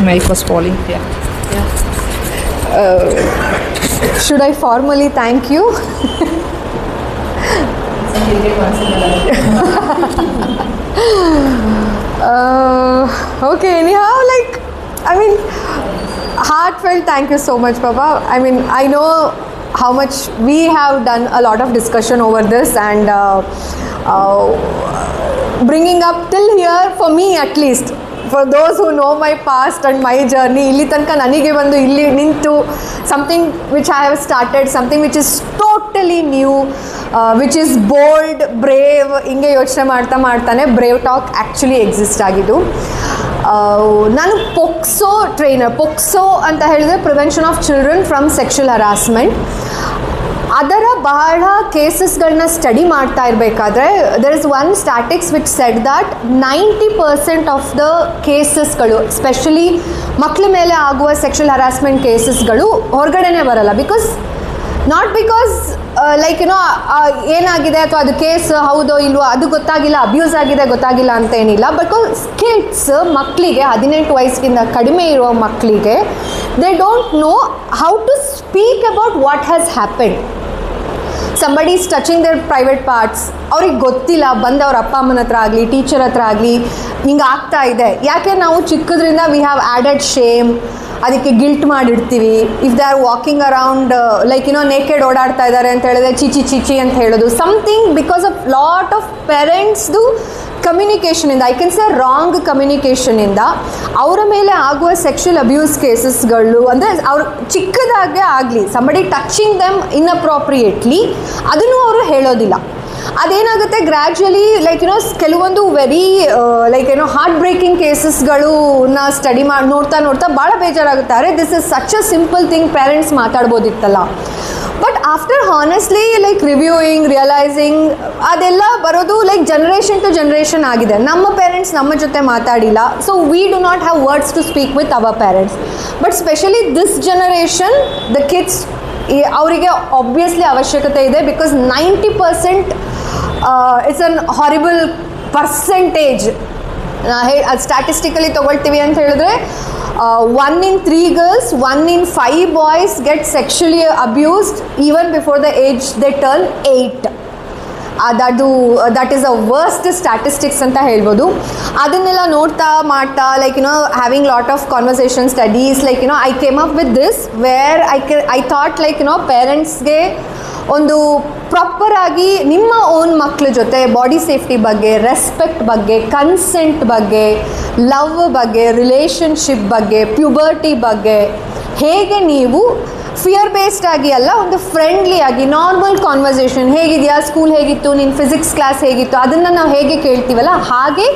Mic was falling. Yeah. Should I formally thank you? Okay, anyhow, like, I mean, heartfelt thank you so much, Papa. I mean, I know how much we have done a lot of discussion over this, and bringing up till here, for me at least, for those who know my past and my journey, ಇಲ್ಲಿ ತನಕ ನನಗೆ ಬಂದು ಇಲ್ಲಿ ನಿಂತು something which I have started, something which is totally new, which is bold, brave, ಹಿಂಗೆ ಯೋಚನೆ ಮಾಡ್ತಾನೆ brave talk actually exist ಆಗಿದ್ದು. ನಾನು ಪೊಕ್ಸೋ ಅಂತ ಹೇಳಿದ್ರೆ prevention of children from sexual harassment. ಅದರ ಬಹಳ ಕೇಸಸ್ಗಳನ್ನ ಸ್ಟಡಿ ಮಾಡ್ತಾ ಇರಬೇಕಾದ್ರೆ there is one statics which said that 90% of the ಕೇಸಸ್ಗಳು, ಎಸ್ಪೆಷಲಿ ಮಕ್ಕಳ ಮೇಲೆ ಆಗುವ ಸೆಕ್ಷುವಲ್ ಹರಾಸ್ಮೆಂಟ್ ಕೇಸಸ್ಗಳು ಹೊರಗಡೆನೇ ಬರಲ್ಲ. ನಾಟ್ ಬಿಕಾಸ್ ಲೈಕ್ ಯುನೋ ಏನಾಗಿದೆ ಅಥವಾ ಅದು ಕೇಸ್ ಹೌದೋ ಇಲ್ವೋ ಅದು ಗೊತ್ತಾಗಿಲ್ಲ, ಅಬ್ಯೂಸ್ ಆಗಿದೆ ಗೊತ್ತಾಗಿಲ್ಲ ಅಂತ ಏನಿಲ್ಲ. ಬಿಕಾಸ್ ಕಿಡ್ಸ್ ಮಕ್ಕಳಿಗೆ 18 ವಯಸ್ಸಿಗಿಂತ ಕಡಿಮೆ ಇರುವ ಮಕ್ಕಳಿಗೆ they don't know how to speak about what has happened. Somebody is touching their private parts, ಅವ್ರಿಗೆ ಗೊತ್ತಿಲ್ಲ, ಬಂದು ಅವ್ರ ಅಪ್ಪ ಅಮ್ಮನ ಹತ್ರ ಆಗಲಿ ಟೀಚರ್ ಹತ್ರ ಆಗಲಿ ಹಿಂಗೆ ಆಗ್ತಾ ಇದೆ. ಯಾಕೆ ನಾವು ಚಿಕ್ಕದ್ರಿಂದ ವಿ ಹ್ಯಾವ್ ಆ್ಯಡೆಡ್ ಶೇಮ್, ಅದಕ್ಕೆ ಗಿಲ್ಟ್ ಮಾಡಿಡ್ತೀವಿ. If they are walking around like naked ಓಡಾಡ್ತಾ ಇದ್ದಾರೆ ಅಂತ ಹೇಳಿದ್ರೆ ಚಿಚಿ ಚಿಚಿ ಅಂತ ಹೇಳೋದು. Something because of lot of ಪೇರೆಂಟ್ಸ್ದು ಕಮ್ಯುನಿಕೇಷನಿಂದ, ಐ ಕ್ಯಾನ್ ಸೇ ರಾಂಗ್ ಕಮ್ಯುನಿಕೇಷನಿಂದ ಅವರ ಮೇಲೆ ಆಗುವ ಸೆಕ್ಷುವಲ್ ಅಬ್ಯೂಸ್ ಕೇಸಸ್ಗಳು, ಅಂದರೆ ಅವ್ರು ಚಿಕ್ಕದಾಗೆ ಆಗಲಿ ಸಂಬಡಿ ಟಚಿಂಗ್ ದೆಮ್ ಇನ್ಅಪ್ರಾಪ್ರಿಯೇಟ್ಲಿ, ಅದನ್ನು ಅವರು ಹೇಳೋದಿಲ್ಲ. ಅದೇನಾಗುತ್ತೆ ಗ್ರ್ಯಾಜುವಲಿ ಲೈಕ್ ಕೆಲವೊಂದು ವೆರಿ ಲೈಕ್ ಹಾರ್ಟ್ ಬ್ರೇಕಿಂಗ್ ಕೇಸಸ್ಗಳನ್ನ ಸ್ಟಡಿ ಮಾಡಿ ನೋಡ್ತಾ ಭಾಳ ಬೇಜಾರಾಗುತ್ತೆ. ಅರೆ this is such a simple thing, parents ಮಾತಾಡ್ಬೋದಿತ್ತಲ್ಲ. But after honestly like reviewing, realizing ಅದೆಲ್ಲ ಬರೋದು ಲೈಕ್ ಜನ್ರೇಷನ್ ಟು ಜನ್ರೇಷನ್ ಆಗಿದೆ. ನಮ್ಮ ಪೇರೆಂಟ್ಸ್ ನಮ್ಮ ಜೊತೆ ಮಾತಾಡಿಲ್ಲ, so we do not have words to speak with our parents. But specially this generation the kids ಅವರಿಗೆ obviously ಅವಶ್ಯಕತೆ ಇದೆ. Because 90% it's an horrible percentage. Statistically ತೊಗೊಳ್ತೀವಿ ಅಂತ ಹೇಳಿದ್ರೆ 1 in 3 girls, 1 in 5 boys get sexually abused even before the age they turn 8. That is a worst statistics ಅಂತ ಹೇಳ್ಬೋದು. ಅದನ್ನೆಲ್ಲ ನೋಡ್ತಾ ಮಾಡ್ತಾ like having lot of conversation studies like I came up with this where I thought like ಪೇರೆಂಟ್ಸ್ಗೆ ಒಂದು ಪ್ರಾಪರಾಗಿ ನಿಮ್ಮ own ಮಕ್ಕಳ ಜೊತೆ ಬಾಡಿ ಸೇಫ್ಟಿ ಬಗ್ಗೆ, ರೆಸ್ಪೆಕ್ಟ್ ಬಗ್ಗೆ, ಕನ್ಸೆಂಟ್ ಬಗ್ಗೆ, ಲವ್ ಬಗ್ಗೆ, ರಿಲೇಷನ್ಶಿಪ್ ಬಗ್ಗೆ, ಪ್ಯೂಬರ್ಟಿ ಬಗ್ಗೆ ಹೇಗೆ ನೀವು ಫಿಯರ್ ಬೇಸ್ಡ್ ಆಗಿ ಅಲ್ಲ, ಒಂದು ಫ್ರೆಂಡ್ಲಿ ಆಗಿ ನಾರ್ಮಲ್ ಕಾನ್ವರ್ಸೇಷನ್, ಹೇಗಿದೆಯಾ, ಸ್ಕೂಲ್ ಹೇಗಿತ್ತು, ನಿನ್ನ ಫಿಸಿಕ್ಸ್ ಕ್ಲಾಸ್ ಹೇಗಿತ್ತು, ಅದನ್ನು ನಾವು ಹೇಗೆ ಕೇಳ್ತೀವಲ್ಲ ಹಾಗೆ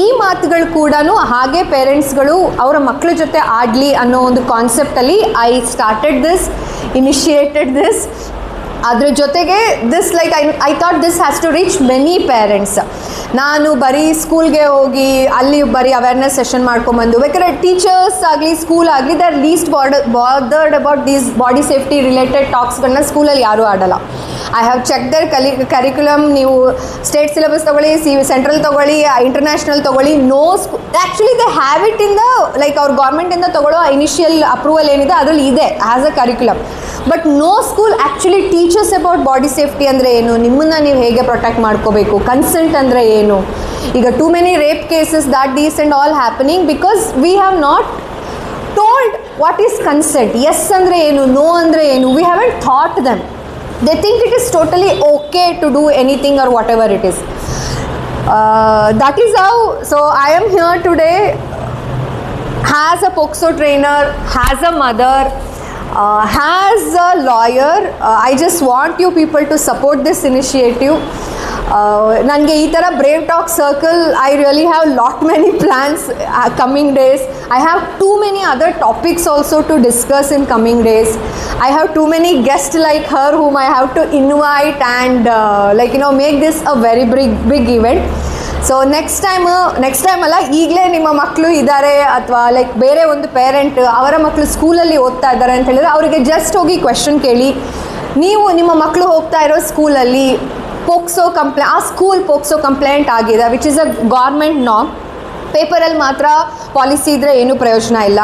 ಈ ಮಾತುಗಳು ಕೂಡ ಹಾಗೆ ಪೇರೆಂಟ್ಸ್ಗಳು ಅವರ ಮಕ್ಕಳ ಜೊತೆ ಆಡಲಿ ಅನ್ನೋ ಒಂದು ಕಾನ್ಸೆಪ್ಟಲ್ಲಿ I started this, initiated this. ಅದ್ರ ಜೊತೆಗೆ this like I thought this has to reach many parents. ನಾನು ಬರೀ ಸ್ಕೂಲ್ಗೆ ಹೋಗಿ ಅಲ್ಲಿ ಬರೀ ಅವೇರ್ನೆಸ್ ಸೆಷನ್ ಮಾಡ್ಕೊಂಬಂದು, ಬೇಕಾದ್ರೆ ಟೀಚರ್ಸ್ ಆಗಲಿ ಸ್ಕೂಲ್ ಆಗಲಿ they are least bothered about these body safety related ಟಾಕ್ಸ್ಗಳನ್ನ ಸ್ಕೂಲಲ್ಲಿ ಯಾರೂ ಆಡಲ್ಲ. I have check their curriculum. ನೀವು ಸ್ಟೇಟ್ ಸಿಲೆಬಸ್ ತೊಗೊಳ್ಳಿ, ಸೆಂಟ್ರಲ್ ತೊಗೊಳ್ಳಿ, ಇಂಟರ್ನ್ಯಾಷನಲ್ ತೊಗೊಳ್ಳಿ, no actually they have it in the like ಅವ್ರ ಗೌರ್ಮೆಂಟಿಂದ ತೊಗೊಳ್ಳೋ ಇನಿಷಿಯಲ್ ಅಪ್ರೂವಲ್ ಏನಿದೆ ಅದರಲ್ಲಿ ಇದೆ as a curriculum. But no school actually teachers about body safety ಅಂದರೆ ಏನು, ನಿಮ್ಮನ್ನು ನೀವು ಹೇಗೆ ಪ್ರೊಟೆಕ್ಟ್ ಮಾಡ್ಕೋಬೇಕು, ಕನ್ಸೆಂಟ್ ಅಂದರೆ ಏನು. ಈಗ too many rape cases that these and all happening because we have not told what is consent. Yes ಅಂದರೆ ಏನು, ನೋ ಅಂದರೆ ಏನು, we haven't taught them. They think it is totally okay to do anything or whatever it is. That is how, so I am here today as a POCSO trainer, as a mother, as a lawyer. I just want you people to support this initiative. ನನಗೆ ಈ ಥರ brave talk circle I really have lot many plans coming days. I have too many other topics also to discuss in coming days. I have too many guests like her whom I have to invite and make this a very big event. So next time ಅಲ್ಲ, ಈಗಲೇ ನಿಮ್ಮ ಮಕ್ಕಳು ಇದ್ದಾರೆ ಅಥವಾ like ಬೇರೆ ಒಂದು parent ಅವರ ಮಕ್ಕಳು ಸ್ಕೂಲಲ್ಲಿ ಓದ್ತಾ ಇದ್ದಾರೆ ಅಂತ ಹೇಳಿದ್ರೆ ಅವರಿಗೆ ಜಸ್ಟ್ ಹೋಗಿ ಕ್ವೆಶನ್ ಕೇಳಿ, ನೀವು ನಿಮ್ಮ ಮಕ್ಕಳು ಹೋಗ್ತಾ ಇರೋ ಸ್ಕೂಲಲ್ಲಿ ಸ್ಕೂಲ್ ಪೋಕ್ಸೋ ಕಂಪ್ಲೇಂಟ್ ಆಗಿದೆ, which is a government norm. ಪೇಪರಲ್ಲಿ ಮಾತ್ರ ಪಾಲಿಸಿ ಇದ್ದರೆ ಏನೂ ಪ್ರಯೋಜನ ಇಲ್ಲ.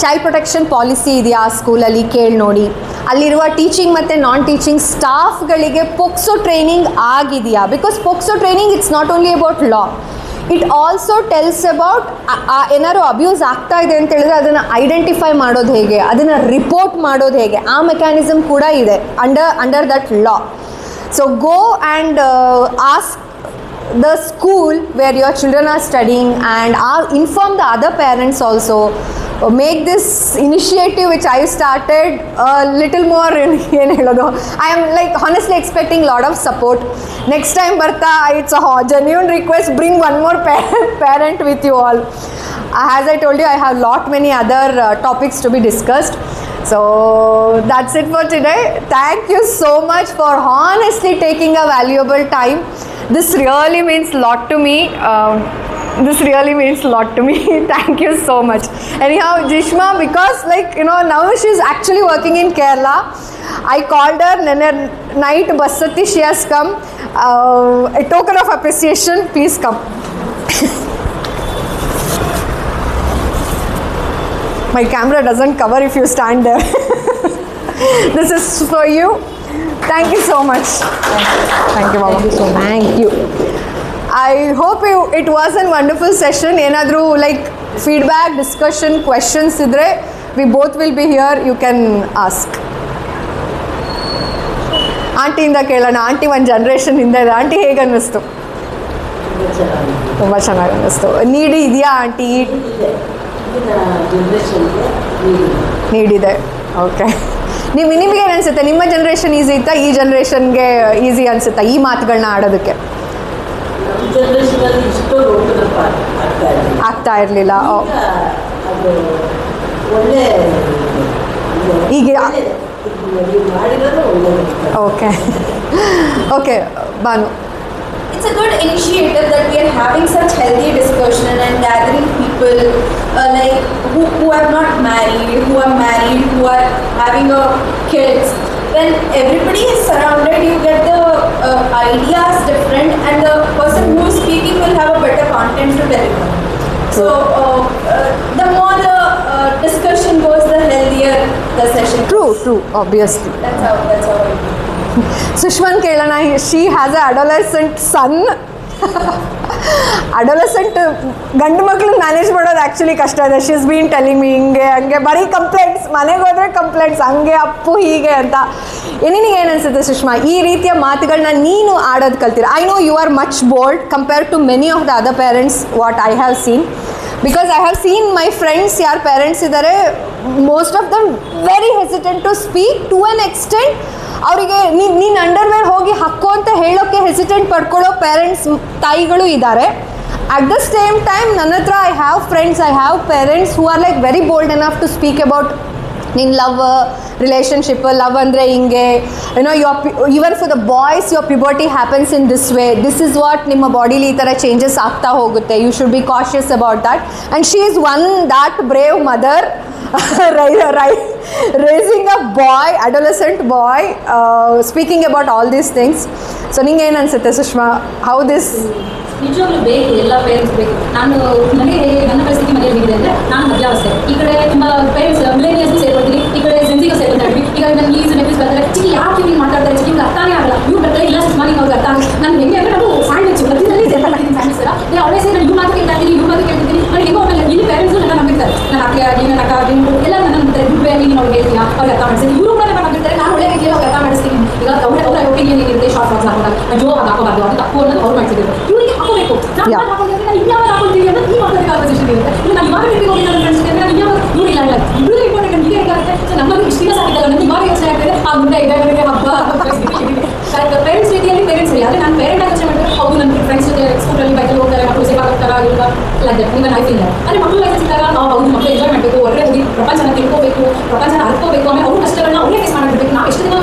ಚೈಲ್ಡ್ ಪ್ರೊಟೆಕ್ಷನ್ ಪಾಲಿಸಿ ಇದೆಯಾ ಆ ಸ್ಕೂಲಲ್ಲಿ ಕೇಳಿ ನೋಡಿ. ಅಲ್ಲಿರುವ ಟೀಚಿಂಗ್ ಮತ್ತು ನಾನ್ ಟೀಚಿಂಗ್ ಸ್ಟಾಫ್ಗಳಿಗೆ ಪೋಕ್ಸೋ ಟ್ರೈನಿಂಗ್ ಆಗಿದೆಯಾ. Because POCSO training it's not only about law, it also tells about ಏನಾದ್ರು ಅಬ್ಯೂಸ್ ಆಗ್ತಾ ಇದೆ ಅಂತ ಹೇಳಿದ್ರೆ ಅದನ್ನು ಐಡೆಂಟಿಫೈ ಮಾಡೋದು ಹೇಗೆ, ಅದನ್ನು ರಿಪೋರ್ಟ್ ಮಾಡೋದು ಹೇಗೆ, ಆ ಮೆಕ್ಯಾನಿಸಮ್ ಕೂಡ ಇದೆ under that law. So go and ask the school where your children are studying and inform the other parents also. Make this initiative which I started a little more ಏನು ಹೇಳೋದು, I am like honestly expecting lot of support. Next time Bartha, it's a genuine request, bring one more parent with you all. As I told you, I have lot many other topics to be discussed. So that's it for today. Thank you so much for honestly taking a valuable time. This really means a lot to me. Thank you so much. Anyhow, Jishma, because now she's actually working in Kerala. I called her night Basati, she has come. A token of appreciation, please come. My camera doesn't cover if you stand there. This is for you. Thank you so much. Thank you, Mama. Thank you so much. Thank you. I hope it was a wonderful session. Enadru like feedback, discussion, questions idre, we both will be here. You can ask. ಆಂಟಿಯಿಂದ ಕೇಳೋಣ. Aunty ಒಂದು generation ಹಿಂದೆ ಇದೆ. Aunty ಹೇಗೆ ಅನ್ನಿಸ್ತು? ತುಂಬ ಚೆನ್ನಾಗಿ ಅನ್ನಿಸ್ತು. ನೀಡಿ ಇದೆಯಾ ಆಂಟಿ? ನೀಡಿದೆ. ಓಕೆ. ನಿಮಗೆ ಏನು ಅನಿಸುತ್ತೆ? ನಿಮ್ಮ ಜನ್ರೇಷನ್ ಈಸಿ ಇತ್ತಾ? ಈ ಜನ್ರೇಷನ್ಗೆ ಈಸಿ ಅನಿಸುತ್ತಾ ಈ ಮಾತುಗಳನ್ನ ಆಡೋದಕ್ಕೆ? ಆಗ್ತಾ ಇರಲಿಲ್ಲ. ಈಗ okay okay Banu. It's a good initiative that we are having such healthy discussion and gathering people like who are not married, who are married, who are having kids. When everybody is surrounded, you get the ideas different, and the person who is speaking will have a better content to deliver. So the more the discussion goes, the healthier the session goes. True, obviously. That's how it is. ಸುಷ್ಮನ್ ಕೇಳೋಣ. She has a adolescent son. Adolescent ಗಂಡು ಮಕ್ಳು manage ಮಾಡೋದು actually ಕಷ್ಟ ಇದೆ. She is been telling me ಹಿಂಗೆ ಹಂಗೆ ಬರೀ ಕಂಪ್ಲೇಂಟ್ಸ್, ಮನೆಗೆ ಹೋದರೆ ಕಂಪ್ಲೇಂಟ್ಸ್, ಹಂಗೆ ಅಪ್ಪು ಹೀಗೆ ಅಂತ. ನಿನಗೆ ಏನು ಅನಿಸುತ್ತೆ ಸುಷ್ಮಾ, ಈ ರೀತಿಯ ಮಾತುಗಳನ್ನ ನೀನು ಆಡೋದು ಕಲ್ತೀರ? I know you are much bold compare to many of the other parents what I have seen. Because I have seen my friends ಯಾರು ಪೇರೆಂಟ್ಸ್ ಇದ್ದಾರೆ, most of them very hesitant to speak to an extent. ಅವರಿಗೆ ನೀನು underwear ಹೋಗಿ ಹಾಕೋ ಅಂತ ಹೇಳೋಕ್ಕೆ hesitant ಪಡ್ಕೊಳ್ಳೋ parents ತಾಯಿಗಳು ಇದ್ದಾರೆ. ಅಟ್ ದ ಸೇಮ್ ಟೈಮ್ ನನ್ನ ಹತ್ರ I have friends, I have parents who are like very bold enough to speak about ನಿನ್ನ ಲವ್ ರಿಲೇಷನ್ಶಿಪ್. ಲವ್ ಅಂದರೆ ಹಿಂಗೆ you know even for the boys your puberty happens in this way, this is what ನಿಮ್ಮ ಬಾಡಿಲಿ ಈ ಥರ changes ಆಗ್ತಾ ಹೋಗುತ್ತೆ. You should be cautious about that. And she is one that brave mother raising a boy, adolescent boy, speaking about all these things. So ನಿಂಗೆ ಏನು ಅನಿಸುತ್ತೆ Sushma, how this? ನಿಜವಾಗ್ಲೂ ಬೇಕು, ಎಲ್ಲ ಪೇರೆಂಟ್ಸ್ ಬೇಕು. ನಾನು ಮನೆಗೆ ಹೇಗೆ ನನ್ನ ಪರಿಸ್ಥಿತಿ ಮನೆಯಲ್ಲಿ ಹೇಗಿದೆ ಅಂದರೆ, ನಾನು ಮಧ್ಯಾವಸ್ಥೆ, ಈ ಕಡೆ ತುಂಬ ಪೇರೆಂಟ್ಸ್ ಮಿಲೇನಿಯಲ್ಸ್ಗೂ ಸೇರ್ಕೊಳ್ತೀನಿ, ಈ ಕಡೆ ಜೆನ್ಸಿಗೂ ಸೇರ್ಕೊಳ್ತೀನಿ. ಈಗ ನನ್ನ ಲೀಸ್ ನೆನಪಿಸ್ ಬರ್ತಾರೆ, ಚಿಕ್ಕಿ ಯಾಕೆ ನೀವು ಮಾತಾಡ್ತಾರೆ, ಚಿಕ್ಕಿ ಅರ್ಥನೇ ಆಗಲ್ಲ, ಇವ್ರು ಬರ್ತಾರೆ, ಇಲ್ಲ ಸುಷ್ಮಾ ನಿಂಗೆ ಅವ್ರಿಗೆ ಅರ್ಥ ಆಗುತ್ತೆ. ನಾನು ಹೆಂಗೆ ಅಂದರೆ ನಾನು ಸ್ಯಾಂಡ್ವಿಚ್ ಮಧ್ಯದಲ್ಲಿ ಸೇರ್ಕೊಳ್ತೀನಿ ಸ್ಯಾಂಡ್ವಿಚ್ ಥರ. ನೀವು ಅವಳೇ ಸೇರಿ ಇವ್ರು ಮಾತು ಕೇಳ್ತೀನಿ, ಇವ್ರು ಮಾತು ಕೇಳ್ತೀನಿ. ನನಗೆ ಹೆಂಗೋ ಆಮೇಲೆ ಇಲ್ಲಿ ಪೇರೆಂಟ್ಸು ನನ್ನ ನಂಬಿರ್ತಾರೆ, ನನ್ನ ಅಕ್ಕ ಆಗಿ ನನ್ನ ಅಕ್ಕ ಆಗಿ ಎಲ್ಲ ನನ್ನ ನಂಬಿರ್ತಾರೆ. ದುಡ್ಡು ಆಗಿ ನೀವು ಅವ್ರಿಗೆ ಹೇಳ್ತೀಯಾ, ಅವ್ರಿಗೆ ಅರ್ಥ ಮಾಡಿಸ್ತೀನಿ. ಇವರು ಕೂಡ ನನ್ನ ನಂಬಿರ್ತಾರೆ, ನಾನು ಒಳ್ಳೆ ರೀತಿಯಲ್ಲಿ ಅವ್ರಿಗೆ ಅರ್ಥ ಮಾಡಿಸ್ತೀನಿ. ಈಗ ಅವರ ಒಪಿನಿಯನ್ ಏನಿರುತ್ತೆ, ಶಾರ್ಟ್ ಫ್ರಾಕ್ಸ್ ಹಾಕೋದಾಗ ಜೋ ಹಾಕೋಬಾರ್ದು, ಅದು ತಪ್ಪು ಅನ್ನೋದು ಅವ್ರು ಮಾಡ್ತಿದ್ರು. ಇವರಿಗೆ ಹಾಕೋಬೇಕು, ನಾನು ಇನ್ಯಾವ ಹಾಕೊಳ್ತೀವಿ ಅನ್ನೋದು ನೀವು ಹಾಕೋಬೇಕು ಆಪೋಸಿಷನ್ ಇರುತ್ತೆ. ಇದು ನಾನು ಇವಾಗ ಬಿಟ್ಟು ಹೋಗಿ ನನ್ನ ಫ್ರೆಂಡ್ಸ್ ನಾನು ಇನ್ಯಾವ ನೋಡಿಲ್ಲ ಇಲ್ಲ ಇಬ್ಬರು ಇಂಪಾರ್ಟೆಂಟ್ ನನಗೆ ಹೇಗಾಗುತ್ತೆ. ಸೊ ನಮ್ಮಲ್ಲಿ ಇಷ್ಟು ದಿನ ಸಾಕಿದ್ದಲ್ಲ, ನನಗೆ ಇವಾಗ ಯೋಚನೆ ಆಗ್ತದೆ ಆ ಮುಂದೆ ಇದೆ ನನಗೆ ಹಬ್ಬ ಪೇರೆಂಟ್ಸ್ ರೀತಿಯಲ್ಲಿ ಪೇರೆಂಟ್ಸ್ ಸರಿ. ಆದರೆ ನಾನು ಪೇರೆಂಟ್ ಆಗಿ ಯೋಚನೆ ಮಾಡಿದ್ರೆ ಹೌದು ನನ್ನ ಫ್ರೆಂಡ್ಸ್ ಜೊತೆ ಸ್ಕೂಲಲ್ಲಿ ಬೈಕಲ್ಲಿ ಹೋಗ್ತಾರೆ, ಮಕ್ಕಳು ಸೇಫ್ ಆಗ್ತಾರ ಇಲ್ಲ ಲೈಕ್ ದಟ್. ಈಗ ಲೈಫ್ ಇಲ್ಲ ಅಂದರೆ ಮಕ್ಕಳು ಲೈಫ್ ಸಿಕ್ಕಾಗ ನಾವು ಹೌದು ಮಕ್ಕಳು ಎಂಜಾಯ್ ಮಾಡಬೇಕು, ಹೊರಗಡೆ ಹೋಗಿ ಪ್ರಪಂಚನ ತಿಳ್ಕೋಬೇಕು, ಪ್ರಪಂಚನ ಅರ್ಕೋಬೇಕು, ಆಮೇಲೆ ಅವ್ರ ಕಷ್ಟಗಳನ್ನ ಅವರೇ ಫೇಸ್ ಮಾಡಬೇಕು. ನಾವು ಎಷ್ಟು ದಿನ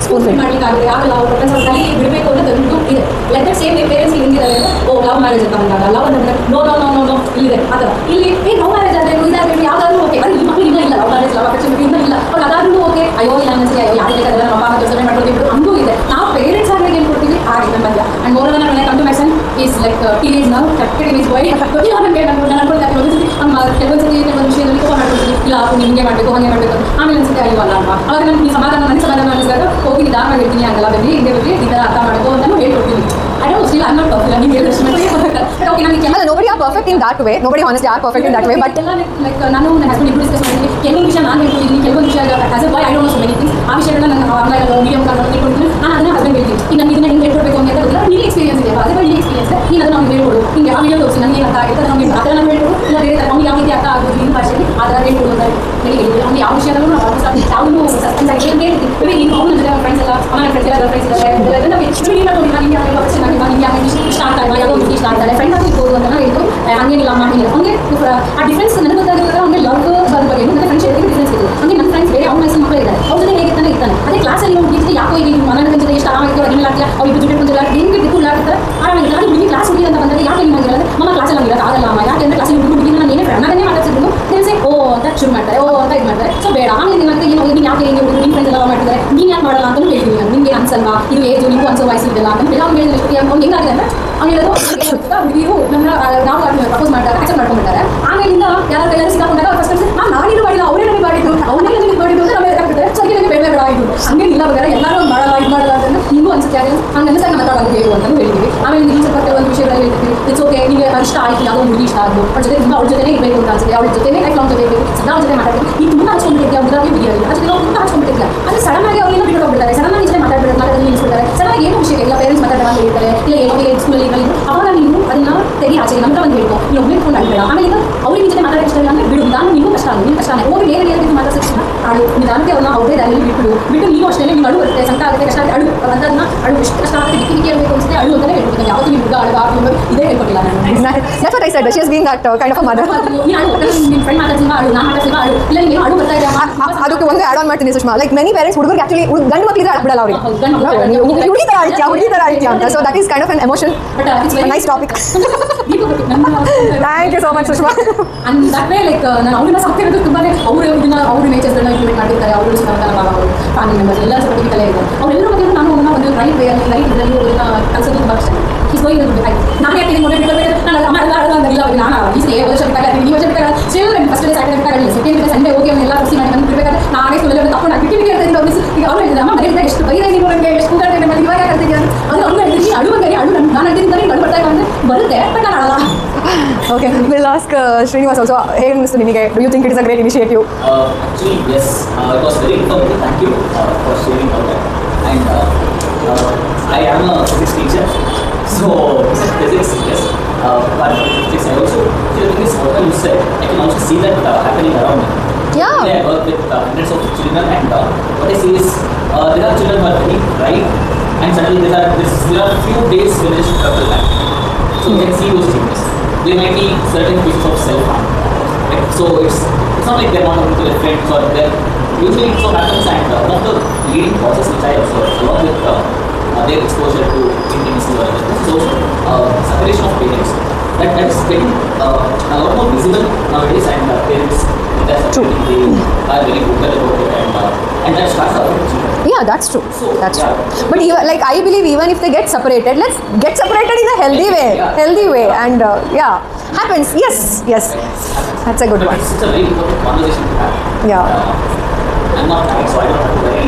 ಸ್ಕೂಲ್ ಫಿಟ್ ಮಾಡಲಿಕ್ಕಾಗುತ್ತೆ ಆಗಲ್ಲ, ಅವ್ರ ಪ್ರಪಂಚ ಕಲಿ ಬಿಡಬೇಕು ಅನ್ನೋದು ಒಂದು ಇದೆ. ಲೈಕ್ ದಟ್ ಸೇಮ್ ಪೇರೆಂಟ್ಸ್ ಹೆಂಗಿದ್ದಾರೆ ಓ ಲವ್ ಮ್ಯಾರೇಜ್ ಅಂತ ಬಂದಾಗ ಲವ್ ಅಂದರೆ no no no no no ಇಲ್ಲಿದೆ ಆ ಥರ. ಇಲ್ಲಿ ಲವ್ ಮ್ಯಾರೇಜ್ ಆದರೆ ಇದಾಗಬೇಕು ಯಾವುದಾದ್ರೂ ಓಕೆ, ಅದು ಈ ಮಕ್ಕಳು ಇನ್ನೂ ಇಲ್ಲ ಲವ್ ಮ್ಯಾರೇಜ್ ಲವ್ ಅಫೆಕ್ಷನ್ ಇನ್ನೂ ಇಲ್ಲ. ಅವ್ರು ಅದಾದ್ರೂ ಓಕೆ ಅಯ್ಯೋ ಇಲ್ಲ ಅನ್ಸಿ ಅಯ್ಯೋ ಯಾರು ಬೇಕಾದ್ರೆ ನಮ್ಮ ಅಪ್ಪ ಕೆಲಸ ಮಾಡ್ಕೊಳ್ತೀವಿ ಹಂಗೂ ಇದೆ. ನಾವು ಪೇರೆಂಟ್ಸ್ ಆಗಿ ಏನು ಕೊಡ್ತೀವಿ ಹಾಗೆ ನಮ್ಮ ಮಧ್ಯ. ಆ್ಯಂಡ್ ಮೋರ್ ದನ್ ನನ್ನ come to my son is like teenage ನಾವು ಟೀನೇಜ್ ಬಾಯ್ ಗೊತ್ತಿಲ್ಲ ನನಗೆ ನಾನು ಅನ್ಕೊಳ್ತಾರೆ ಒಂದ್ಸತಿ ಕೆಲವೊಂದ್ಸತಿ ಕೆಲವೊಂದು ವಿಷಯದಲ್ಲಿ ಕೋಪ ಮಾಡ್ಕೊಳ್ತೀವಿ, ಇಲ್ಲ ನಿಮಗೆ ಮಾಡಬೇಕು ಹಾಗೆ ಮಾಡಬೇಕು. ಆಮೇಲೆ ಅನ್ಸುತ್ತೆ ಅಯ್ಯೋ ಅಲ್ಲ ಅಲ್ವಾ, ಅವಾಗ ನನಗೆ ಸಮಾಧಾನ ಅನಿಸಿದಾಗ ಹೋಗಿ ನಿಧಾನ ಹೇಳ್ತೀನಿ, ಹಂಗಲ್ಲ ಬರಲಿ ಹಿಂಗೆ ಬರಲಿ ಈ ಥರ ಅರ್ಥ ಮಾಡ್ಕೋ ಅಂತ ಹೇಳ್ಕೊಡ್ತೀನಿ. I don't still I'm not perfect. I mean, okay, nobody are perfect in that way. Nobody honestly are perfect in that way. But like ನಾನು ನನ್ನ ಹಸ್ಬೆಂಡ್ ಇಬ್ಬರು ಡಿಸ್ಕಸ್ ಮಾಡಿದ್ವಿ. ಕೆಲವೊಂದು ವಿಷಯ ನಾನು ಹೇಳ್ಕೊಟ್ಟಿದ್ದೀನಿ, ಕೆಲವೊಂದು ವಿಷಯ as a boy I don't know so many things. ಆ ವಿಷಯಗಳನ್ನ ನಾನು ಆನ್ಲೈನ್ ಮೀಡಿಯಂ ಕಾರ್ಡ್ ತಿಳ್ಕೊಂಡಿದ್ದೀನಿ. ನಾನು ಅದನ್ನ ಹಸ್ಬೆಂಡ್ ಹೇಳ್ತೀನಿ, ಈಗ ನನಗೆ ಇದನ್ನ ಹಿಂಗೆ ಹೇಳ್ಕೊಡ್ಬೇಕು ಅಂತ ಗೊತ್ತಿಲ್ಲ. ನೀನು ಎಕ್ಸ್ಪೀರಿಯನ್ಸ್ ಇದೆ ಅದೇ ಬಾಯ್ ಎಕ್ಸ್ಪೀರಿಯನ್ಸ್ ನೀನು ಅದನ್ನ ಅವ್ನಿಗೆ ಹೇಳ್ಕೊಡು. ಹಿಂಗೆ ಆ ವಿಡಿಯೋ ತೋರಿಸಿ ನನಗೆ ಅರ್ಥ ಆಗುತ್ತೆ, ನಮಗೆ ಆ ಥರ ನಾನು ಹೇಳ್ಕೊಡು. ಇಲ್ಲ ಬೇರೆ ಅವ್ನಿಗೆ ಯಾವ ರೀತಿ ಅರ್ಥ ಆಗೋದು ನಿಮ್ಮ ಭಾಷೆಯಲ್ಲಿ ಆ ಥರ ಹೇಳ್ಕೊಡು ಅಂತ ನನಗೆ ಹೇಳಿದ್ವಿ. ಅವ್ನಿಗೆ ಯಾವ ವಿಷಯದಲ್ಲೂ ನಾವು ಯಾವುದೂ ಸಸ್ಪೆನ್ಸ್ ಆಗಿ ಹೇಳ್ತೀನಿ. ನೀನು ಅವ್ನ ಜೊತೆ ಫ್ರೆಂಡ್ಸ್ ಎಲ್ಲ ಅವನ ಫ್ರೆಂಡ್ಸ್ ಎಲ್ಲ ಫ್ರೆಂಡ್ಸ್ ಇದ್ದಾರೆ ನಾವು ಎಕ್ಸ್ಪೀರಿಯನ್ಸ್ ಮಾಡಿ ನಾನು ಹಿಂಗೆ ಚೆನ್ನಾಗಿ ಸ್ಟಾರ್ಟ್ ಆಗಿ ಯಾವುದೋ ಒಂದು ಸ್ಟಾರ್ಟ್ ಆಗಿದೆ ಫ್ರೆಂಡ್ ಆಗಿ ಇರ್ಬೋದು ಅಂತ ನಾವು ಹೇಳ್ತು. ಹಂಗೇನಿಲ್ಲ ಮಾಡಿಲ್ಲ ಹಂಗೆ ಆ ಡಿಫ್ರೆನ್ಸ್ ನನಗೆ ಗೊತ್ತಾಗಿರೋ ಹಂಗೆ ಲವ್ ಬರೋ ಬಗ್ಗೆ ಮತ್ತು ಫ್ರೆಂಡ್ಶಿಪ್ ಡಿಫ್ರೆನ್ಸ್ ಇದೆ. ಹಂಗೆ ನನ್ನ ಫ್ರೆಂಡ್ಸ್ ಬೇರೆ ಅವ್ರ ವಯಸ್ಸಿನ ಮಕ್ಕಳು ಇದ್ದಾರೆ, ಅವ್ರ ಜೊತೆ ಹೇಗೆ ತಾನೇ ಇರ್ತಾನೆ. ಅದೇ ಕ್ಲಾಸಲ್ಲಿ ಹೋಗಿ ಯಾಕೋ ಈಗ ಮನನ ಜೊತೆ ಎಷ್ಟು ಆರಾಮಾಗಿ ಅಡಿಗೆ ಆಗ್ತೀಯಾ ಅವ್ರು ಇಬ್ಬರು ಜೊತೆ ಕುಂತಿಲ್ಲ ಹೆಂಗೆ ಬಿಟ್ಟು ಆಗ್ತಾರೆ ಆರಾಮಾಗಿಲ್ಲ. ಅದು ನಿಮಗೆ ಕ್ಲಾಸ್ ಹೋಗಿ ಅಂತ ಬಂದಾಗ ಯಾಕೆ ನಿಮಗೆ ಆಗಿರೋದು ನಮ್ಮ ಕ್ಲಾಸಲ್ಲಿ ಆಗಿರೋದು ಆಗಲ್ಲ ಅಮ್ಮ ಯಾಕೆ ಅಂದರೆ ಕ್ಲಾಸಲ್ಲಿ ಹುಡುಗಿ ನಾನು ಏನೇ ಫ್ರೆಂಡ್ ಅದನ್ನೇ ಮಾತಾಡ್ತಿದ್ರು ತಿಳಿಸಿ ಓ ದಟ್ ಶುರು ಮಾಡ್ತಾರೆ ಓ ಅಂತ ಇದು ಮಾಡ್ತಾರೆ. ಸೊ ಬೇಡ ಆಮೇಲೆ ನಿಮ್ಮಂತೆ ಏನು ನೀನು ಯಾಕೆ ನೀವು ನಿಮ್ಮ ಫ್ರೆಂಡ್ಸ್ ಎಲ್ಲ ಮಾಡ್ತಿದ್ದಾರೆ ನೀನು ಯಾಕೆ ಮಾಡಲ್ಲ ಅಂತ ಹೇಳ್ತೀನಿ ನಾನು. ನಿಮಗೆ ಅನ್ಸಲ್ವಾ ಇದು ಏಜು ನಿಮಗೂ ಅನ್ಸೋ ವಯಸ್ಸು ಇದೆಲ್ಲ ಅಂತ ಎಲ್ಲ ಅವ್ನು ಹೇಳಿದ್ರೆ ಅವ್ನು ಹೆಂಗಾಗಿದೆ ಅಂದರೆ ಅವ್ನು ಹೇಳೋದು ಹುಡುಗಿರು ನಮ್ಮ ನಾವು ಪ್ರಪೋಸ್ ಮಾಡ್ತಾರೆ ಆಕ್ಸೆಪ್ಟ್ ಮಾಡ್ಕೊಂಡ್ಬಿಡ್ತಾರೆ. ಆಮೇಲಿಂದ ಯಾರು ಕೈಯಲ್ಲಿ ಸಿಕ್ಕಾಕೊಂಡಾಗ ಫಸ್ಟ್ ನಾನೇನು ಮಾಡಿಲ್ಲ ಅವರೇ ನನಗೆ ಮಾಡಿದ್ದು ಅವನೇ ನನಗೆ ಮಾಡಿದ್ದು ಅಂತ ನಮಗೆ ಹೇಳ್ಬಿಡ್ತಾರೆ. ಸೊ ನನಗೆ ಬೇಡ ಬೇಡ ಆಯಿತು ಹಂಗೆ ಇಲ್ಲ ಬೇರೆ ಎಲ್ಲರೂ ಮಾಡಲ್ಲ ಇದು ಮಾಡಲ್ಲ ಅಂತ ನಿಮಗೂ ಅನ್ಸುತ್ತೆ ಯಾರು ಹಂಗೆ ಅನ್ಸಾಗ ಮಾತಾಡೋದು ಹೇಳು ಅಂತ ಹೇಳ್ತೀವಿ. ಆಮೇಲೆ ನೀವು ಸ್ವಲ್ಪ ಕೆಲವೊಂದು ವಿಷಯಗಳಲ್ಲಿ ಹೇಳ್ತೀವಿ ಇಟ್ಸ್ ಓಕೆ ನಿಮಗೆ ಇಷ್ಟ ಆಯ್ತು ಯಾವುದೋ ಹುಡುಗಿ ಇಷ್ಟ ಆಗೋದು ಅವ್ರ ಜೊತೆ ತುಂಬ ಅವ್ರ ಜೊತೆ ಇರಬೇಕು ಅಂತ ಅನ್ಸುತ್ತೆ ಅವ್ರ ಜೊತೆ ಲೈಫ್ ಲಾಂಗ್ ಜೊತೆ ಇರಬೇಕು ಸದಾ ಅವ್ರ ಜೊತೆ ಮಾತಾಡ್ತೀವಿ ನೀವು ತುಂಬ ಹಚ್ಕೊಂಡ್ಬಿಟ್ಟಿದ್ಯಾ ಹುಡುಗಿ ಬಿಡಿಯೋದಿಲ್ಲ ಅದ್ರ ಜೊತೆ ತುಂಬ ಹಚ್ಕೊಂಡ್ಬಿಟ್ಟಿದ್ಯಾ ಆದರೆ ಸಡನ್ ಆಗಿ ಅವ್ರನ್ನ ಬಿಟ್ಟು ಹೋಗ್ಬಿಡ್ತಾರೆ. ಸಡನ್ ಆಗಿ ಮಾತಾಡೋದು ನಿಲ್ಲಿಸ್ಬಿಡ್ತಾರೆ. ಸಡನ್ ಆಗಿ ಏನು ವಿಷಯ ಇಲ್ಲ ಪೇರೆಂಟ್ಸ್ ಮಾತಾಡೋಣ ಅಂತ ಹೇಳ್ತಾರೆ ಇಲ್ಲ ಏನೋ ಸ್ಕೂಲಲ್ಲಿ ಇರಲಿಲ್ಲ ಅವಾಗ ನೀವು ಅದನ್ನ ತೆಗಿ ಆಚೆ ನಮ್ಗೆ ಒಂದು ಹೇಳ್ಕೊ ನೀವು ಒಬ್ಬನೇ ಫೋನ್ ಆಗಿಲ್ಲ. ಆಮೇಲೆ ಈಗ ಅವ್ರಿಗೆ ನಿಮ್ಮ ಜೊತೆ ಮಾತಾಡೋಕೆ ಇಷ್ಟ ಇಲ್ಲ ಅಂದರೆ ಬಿಡು ನಾನು ನೀವು ಕಷ್ಟ ಆಗುತ್ತೆ ನಿಮ್ಮ ಕಷ್ಟ ಆಗುತ್ತೆ ಹೋಗಿ ಬೇರೆ ಬೇರೆ ರೀತಿ ಮಾತಾಡ್ಸೋಕೆ ಆಡು ನಿಧಾನಕ್ಕೆ ಅವ್ರನ್ನ ಅವ್ರೇ ದಾರಿಯಲ್ಲಿ ಬಿಟ್ಟು ನೀವು ಅಷ್ಟೇ ನೀವು ಅಡು ಬರುತ್ತೆ ಸಂಕಟ ಆಗುತ್ತೆ ಕಷ್ಟ ಆಗುತ್ತೆ ಅಡು ಅದನ್ನ ಅಡು ಎಷ್ಟು ಕಷ್ಟ ಆಗುತ್ತೆ ಡಿಕ್ಕಿ ಹೇಳ್ಬೇಕು ಅನ್ಸುತ್ತೆ ಅಡು ಅಂತಲೇ ಹೇಳ್ಕೊಡ್ತೀನಿ. ಯಾವತ್ತೂ ನೀವು ಹುಡುಗ ಅಡುಗ ಇದೇ ಹೇಳ್ಕೊಟ್ಟಿಲ್ಲ ನಾನು. That's what I said. She is being that kind of a mother. ನೀನು ಅಡು ನಿಮ್ಮ ಫ್ರೆಂಡ್ ಮಾತಾಡ್ಸಿಲ್ವಾ ಅಡು ನಾನು ಮಾತಾಡ್ಸಿಲ್ವಾ ಅಡು ಇಲ್ಲ ನೀವು ಅಡು ಬರ್ತಾ ಇದೆ ಅದಕ್ಕೆ ಒಂದು ಆ್ಯಡ್ ಆನ್ ಮಾಡ್ತೀನಿ ಸುಷ್ಮಾ. ಲೈಕ್ ಮೆನಿ ಪೇರೆಂಟ್ಸ್ ಹುಡುಗರಿಗೆ ಆಕ್ಚುಲಿ ಗಂಡು ಮಕ್ಕಳಿಗೆ ಆಡ್ಬಿಡಲ್ಲ ಅವ್ರಿಗೆ ಹುಡುಗಿ ಥರ ಆಡ್ತೀಯಾ ಅಂತ. So that is kind of an emotion. Nice topic. Thank you so much Sushma. And that way like ನಾನು ಅವ್ರನ್ನ ಸಾಕ್ತಿರೋದು ತುಂಬಾ ಅವರು ಇದನ್ನ ಅವ್ರ ನೇಚರ್ಸ್ಗಳನ್ನ ಇಂಪ್ಲಿಮೆಂಟ್ ಮಾಡಿರ್ತಾರೆ. ಅವರು ಅವರು ಫ್ಯಾಮಿಲಿ ಮೆಂಬರ್ಸ್ ಎಲ್ಲ ಸಪೋರ್ಟಿಕಲೇ ಇದೆ. ಅವರೆಲ್ಲರ ಬಗ್ಗೆ ನಾನು ಒಂದು ರೈಟ್ ವೇಯಲ್ಲಿ ಲೈಟ್ ಇದರಲ್ಲಿ ಅವ್ರನ್ನ ಕಲಿಸೋದು ತುಂಬ ಇಷ್ಟ. ಈಸ್ ಗೋಯಿಂಗ್ ನಾನು ಯಾಕೆ ಮೊದಲು ಬಿಡಬೇಕು ನಾನು ಅಮ್ಮ ಎಲ್ಲ ಆಡೋದಿಲ್ಲ ಅವ್ರಿಗೆ ನಾನು ಈ ವರ್ಷ ಬೇಕಾದ್ರೆ ಈ ವರ್ಷ ಬೇಕಾದ್ರೆ ಸ್ಟಿಲ್ ಫಸ್ಟ್ ಡೇ ಸ್ಯಾಟರ್ಡೆ ಬೇಕಾಗಲ್ಲ ಸೆಕೆಂಡ್ ಡೇ ಸಂಡೇ ಹೋಗಿ ಅವನ್ನೆಲ್ಲ ಖುಷಿ ಮಾಡಿ ಬಂದು ಬಿಡಬೇಕಾದ್ರೆ ನಾನೇ ಸ್ಕೂಲಲ್ಲಿ ಒಂದು ತಗೊಂಡು ಬಿಟ್ಟಿಗೆ ಹೇಳ್ತಾ ಅವ್ರು ಈಗ ಅವ್ರು ಹೇಳಿದ್ರೆ ಅಮ್ಮ ಮನೆಯಿಂದ ಎಷ್ಟು ಬೈರೆ ನೀವು ನನಗೆ ಎಷ್ಟು ಕೂಗಾಡ್ತೀನಿ ಮತ್ತೆ ಇವಾಗ ಹೇಳ್ತಿದ್ದೆ ಅದು ಅವ್ರು ಹೇಳ್ತೀನಿ ಅಡುವಂಗೆ ಅಡು ನಾನು ಹೇಳ್ತೀನಿ ಅಡು ಬರ್ತಾ ಅಂದರೆ ಬರುತ್ತೆ ಬಟ್ ನಾನು ಆಡಲ್ಲ. Okay, we'll ask Srinivas also. Hey, Mr. Nimige, do you think it is a great initiative? Actually, yes. It was very informative. Thank you for sharing all that. And I am a physics teacher, so physics, yes. But physics, I also, the thing is, what you said, I can also see that happening around me. Yeah. I work with hundreds of children, and what I see is there are children who are very bright, and suddenly there are few days when they should trouble back. So you can see those changes. There might be certain pieces of self-harm. Right? So it's not like they're not going to their friends or they're usually it so happens, and one of the leading causes which I observe along with their exposure to intimacy or this is also separation of parents. That is getting a lot more visible nowadays, and parents they are very vocal about it, and that starts out with children. Yeah, that's true. So, That's yeah. true. But even, like I believe even if they get separated, let's get separated in a healthy way. Yeah. Healthy way. And yeah, happens. Yes, yes. That's a good But one. it's a very important conversation to have. Yeah. I'm not married, so I don't have to worry.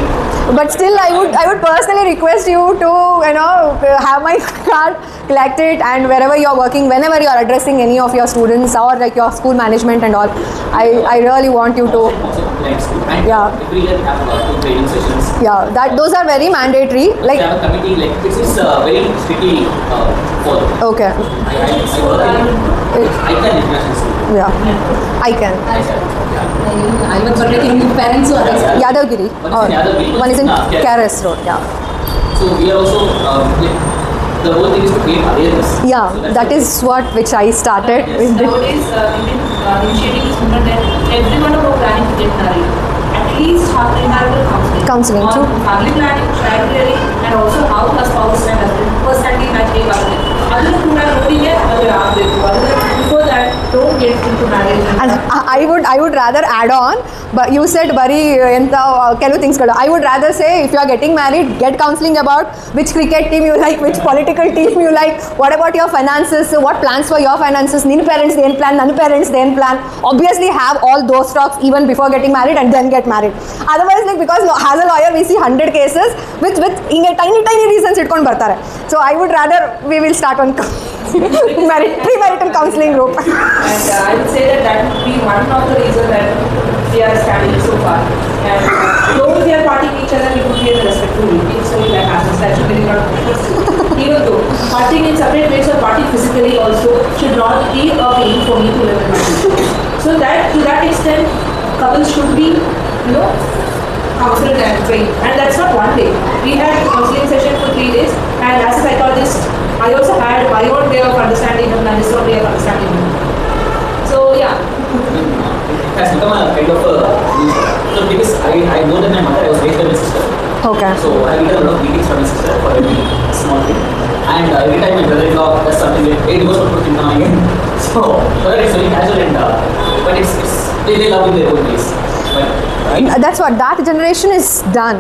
But still, I would personally request you to, you know, have my card, collect it, and wherever you are working, whenever you are addressing any of your students or like your school management and all, I really want you to, Also, and Yeah. every year we have two training sessions. yeah, that those are very mandatory. Like, We have a committee, like this is very strictly followed. okay, I work in ICANN International School. yeah, I can. I was working with parents who are Yadavgiri. One is in Yadavgiri, One is in KRS. KRS Road. Yeah. So we are also like, the whole thing is to create awareness. Yeah, So that is what which I started Yes. with. Nowadays, Indian initiative is sooner than everyone who are planning to get married. At least have marital counseling. Counseling, on true. family planning, child rearing, and also how the spouse and husband personality match make. Other than that, nobody get other after. Other than before that, don't get into marriage. And I would rather add on, but you said bari enta kelu things kala. I would rather say if you are getting married, get counseling about which cricket team you like, which political team you like, what about your finances, what plans for your finances, nin parents then plan, nan parents then plan. Obviously have all those talks even before getting married and then get married. Otherwise, like because as a lawyer we see 100 cases with tiny reasons itkond bartare. So I would rather we will start on premarital counseling group. And I would say that would be one of the reasons that we are standing so far. And though we are partying each other, we would be in a respectful way. So that happens. That should be not. Even though partying in separate ways or partying physically also should not be a way for me to live in my life. So that to that extent, couples should be, counseled and trained. And that's not one day. We had counseling session for 3 days, and as a psychologist, I also had my own way of understanding him and his own way of understanding him. So yeah. It has become a kind of a so because I know that my mother I was raised by my sister. Okay. So I get a lot of meetings from my sister for every small thing. And every time my brother-in-law does something like, hey, divorce for again. So, it's very casual and but it's they love in their own ways. But, right? That's what that generation is done.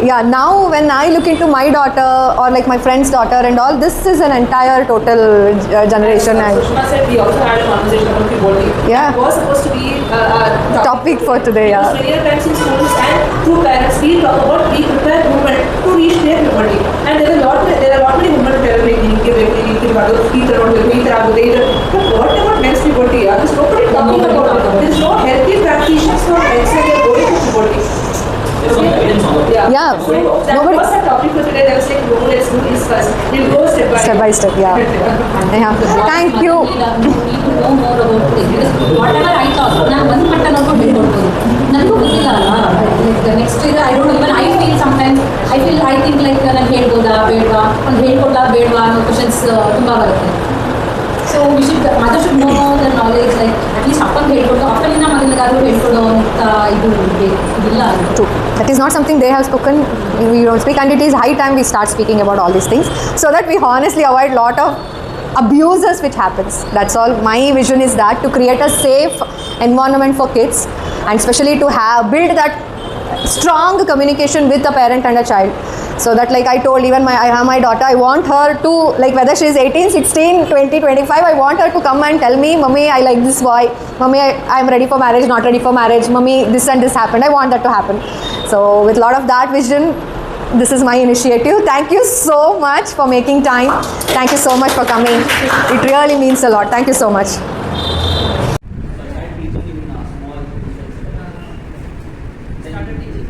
Yeah, now when I look into my daughter or like my friend's daughter and all, this is an entire total generation. And Sushma said we also had a conversation about puberty. Yeah. It was supposed to be a topic for today, Because yeah. many times in schools and through parents, we talk about we prepare women to reach their puberty. And there are lot many women who tell me, but what about men's puberty? There's nobody talking about it. There's no healthy practitioners for men's when they're going to puberty. There's no guidance on it. Yeah. So that Nobody- was the topic for today. I was like, no, let's do this first. We'll go Step by step, yeah. Yeah. Thank you. People know more about this because whatever I thought, ನಾನು ಒಂದು ಮಟ್ಟ ನೋಡ್ಕೊಂಡು ಹೇಳ್ಕೊಡ್ಬೋದು. ನನಗೂ ಗೊತ್ತಿಲ್ಲ ಅಲ್ಲ. Next ಇದು I don't even I feel sometimes I think like ನಾನು ಹೇಳ್ಬೋದಾ ಬೇಡವಾ ಒಂದು ಹೇಳ್ಕೊಡ್ಲಾ ಬೇಡವಾ ಅನ್ನೋ ಕ್ವಶನ್ಸ್ ತುಂಬ ಬರುತ್ತೆ. So we should mother should know the knowledge like at least ಅಪ್ಪಂಗೆ ಹೇಳ್ಕೊಡು ಅಪ್ಪನಿಂದ ಮಗನಿಗಾದ್ರೂ ಹೇಳ್ಕೊಡೋ ಅಂತ ಇದು ಇಲ್ಲ. True. That is not something they have spoken. We don't speak, and it is high time we start speaking about all these things so that we honestly avoid lot of abuses which happens. That's all. My vision is that to create a safe environment for kids, and especially to have build that strong communication with a parent and a child. So that like I told even I have my daughter, I want her to like whether she is 18, 16, 20, 25, I want her to come and tell me, Mummy, I like this boy. Mummy, I am ready for marriage, not ready for marriage. Mummy, this and this happened. I want that to happen. So with a lot of that vision, this is my initiative. Thank you so much for making time. Thank you so much for coming. It really means a lot. Thank you so much. They started teaching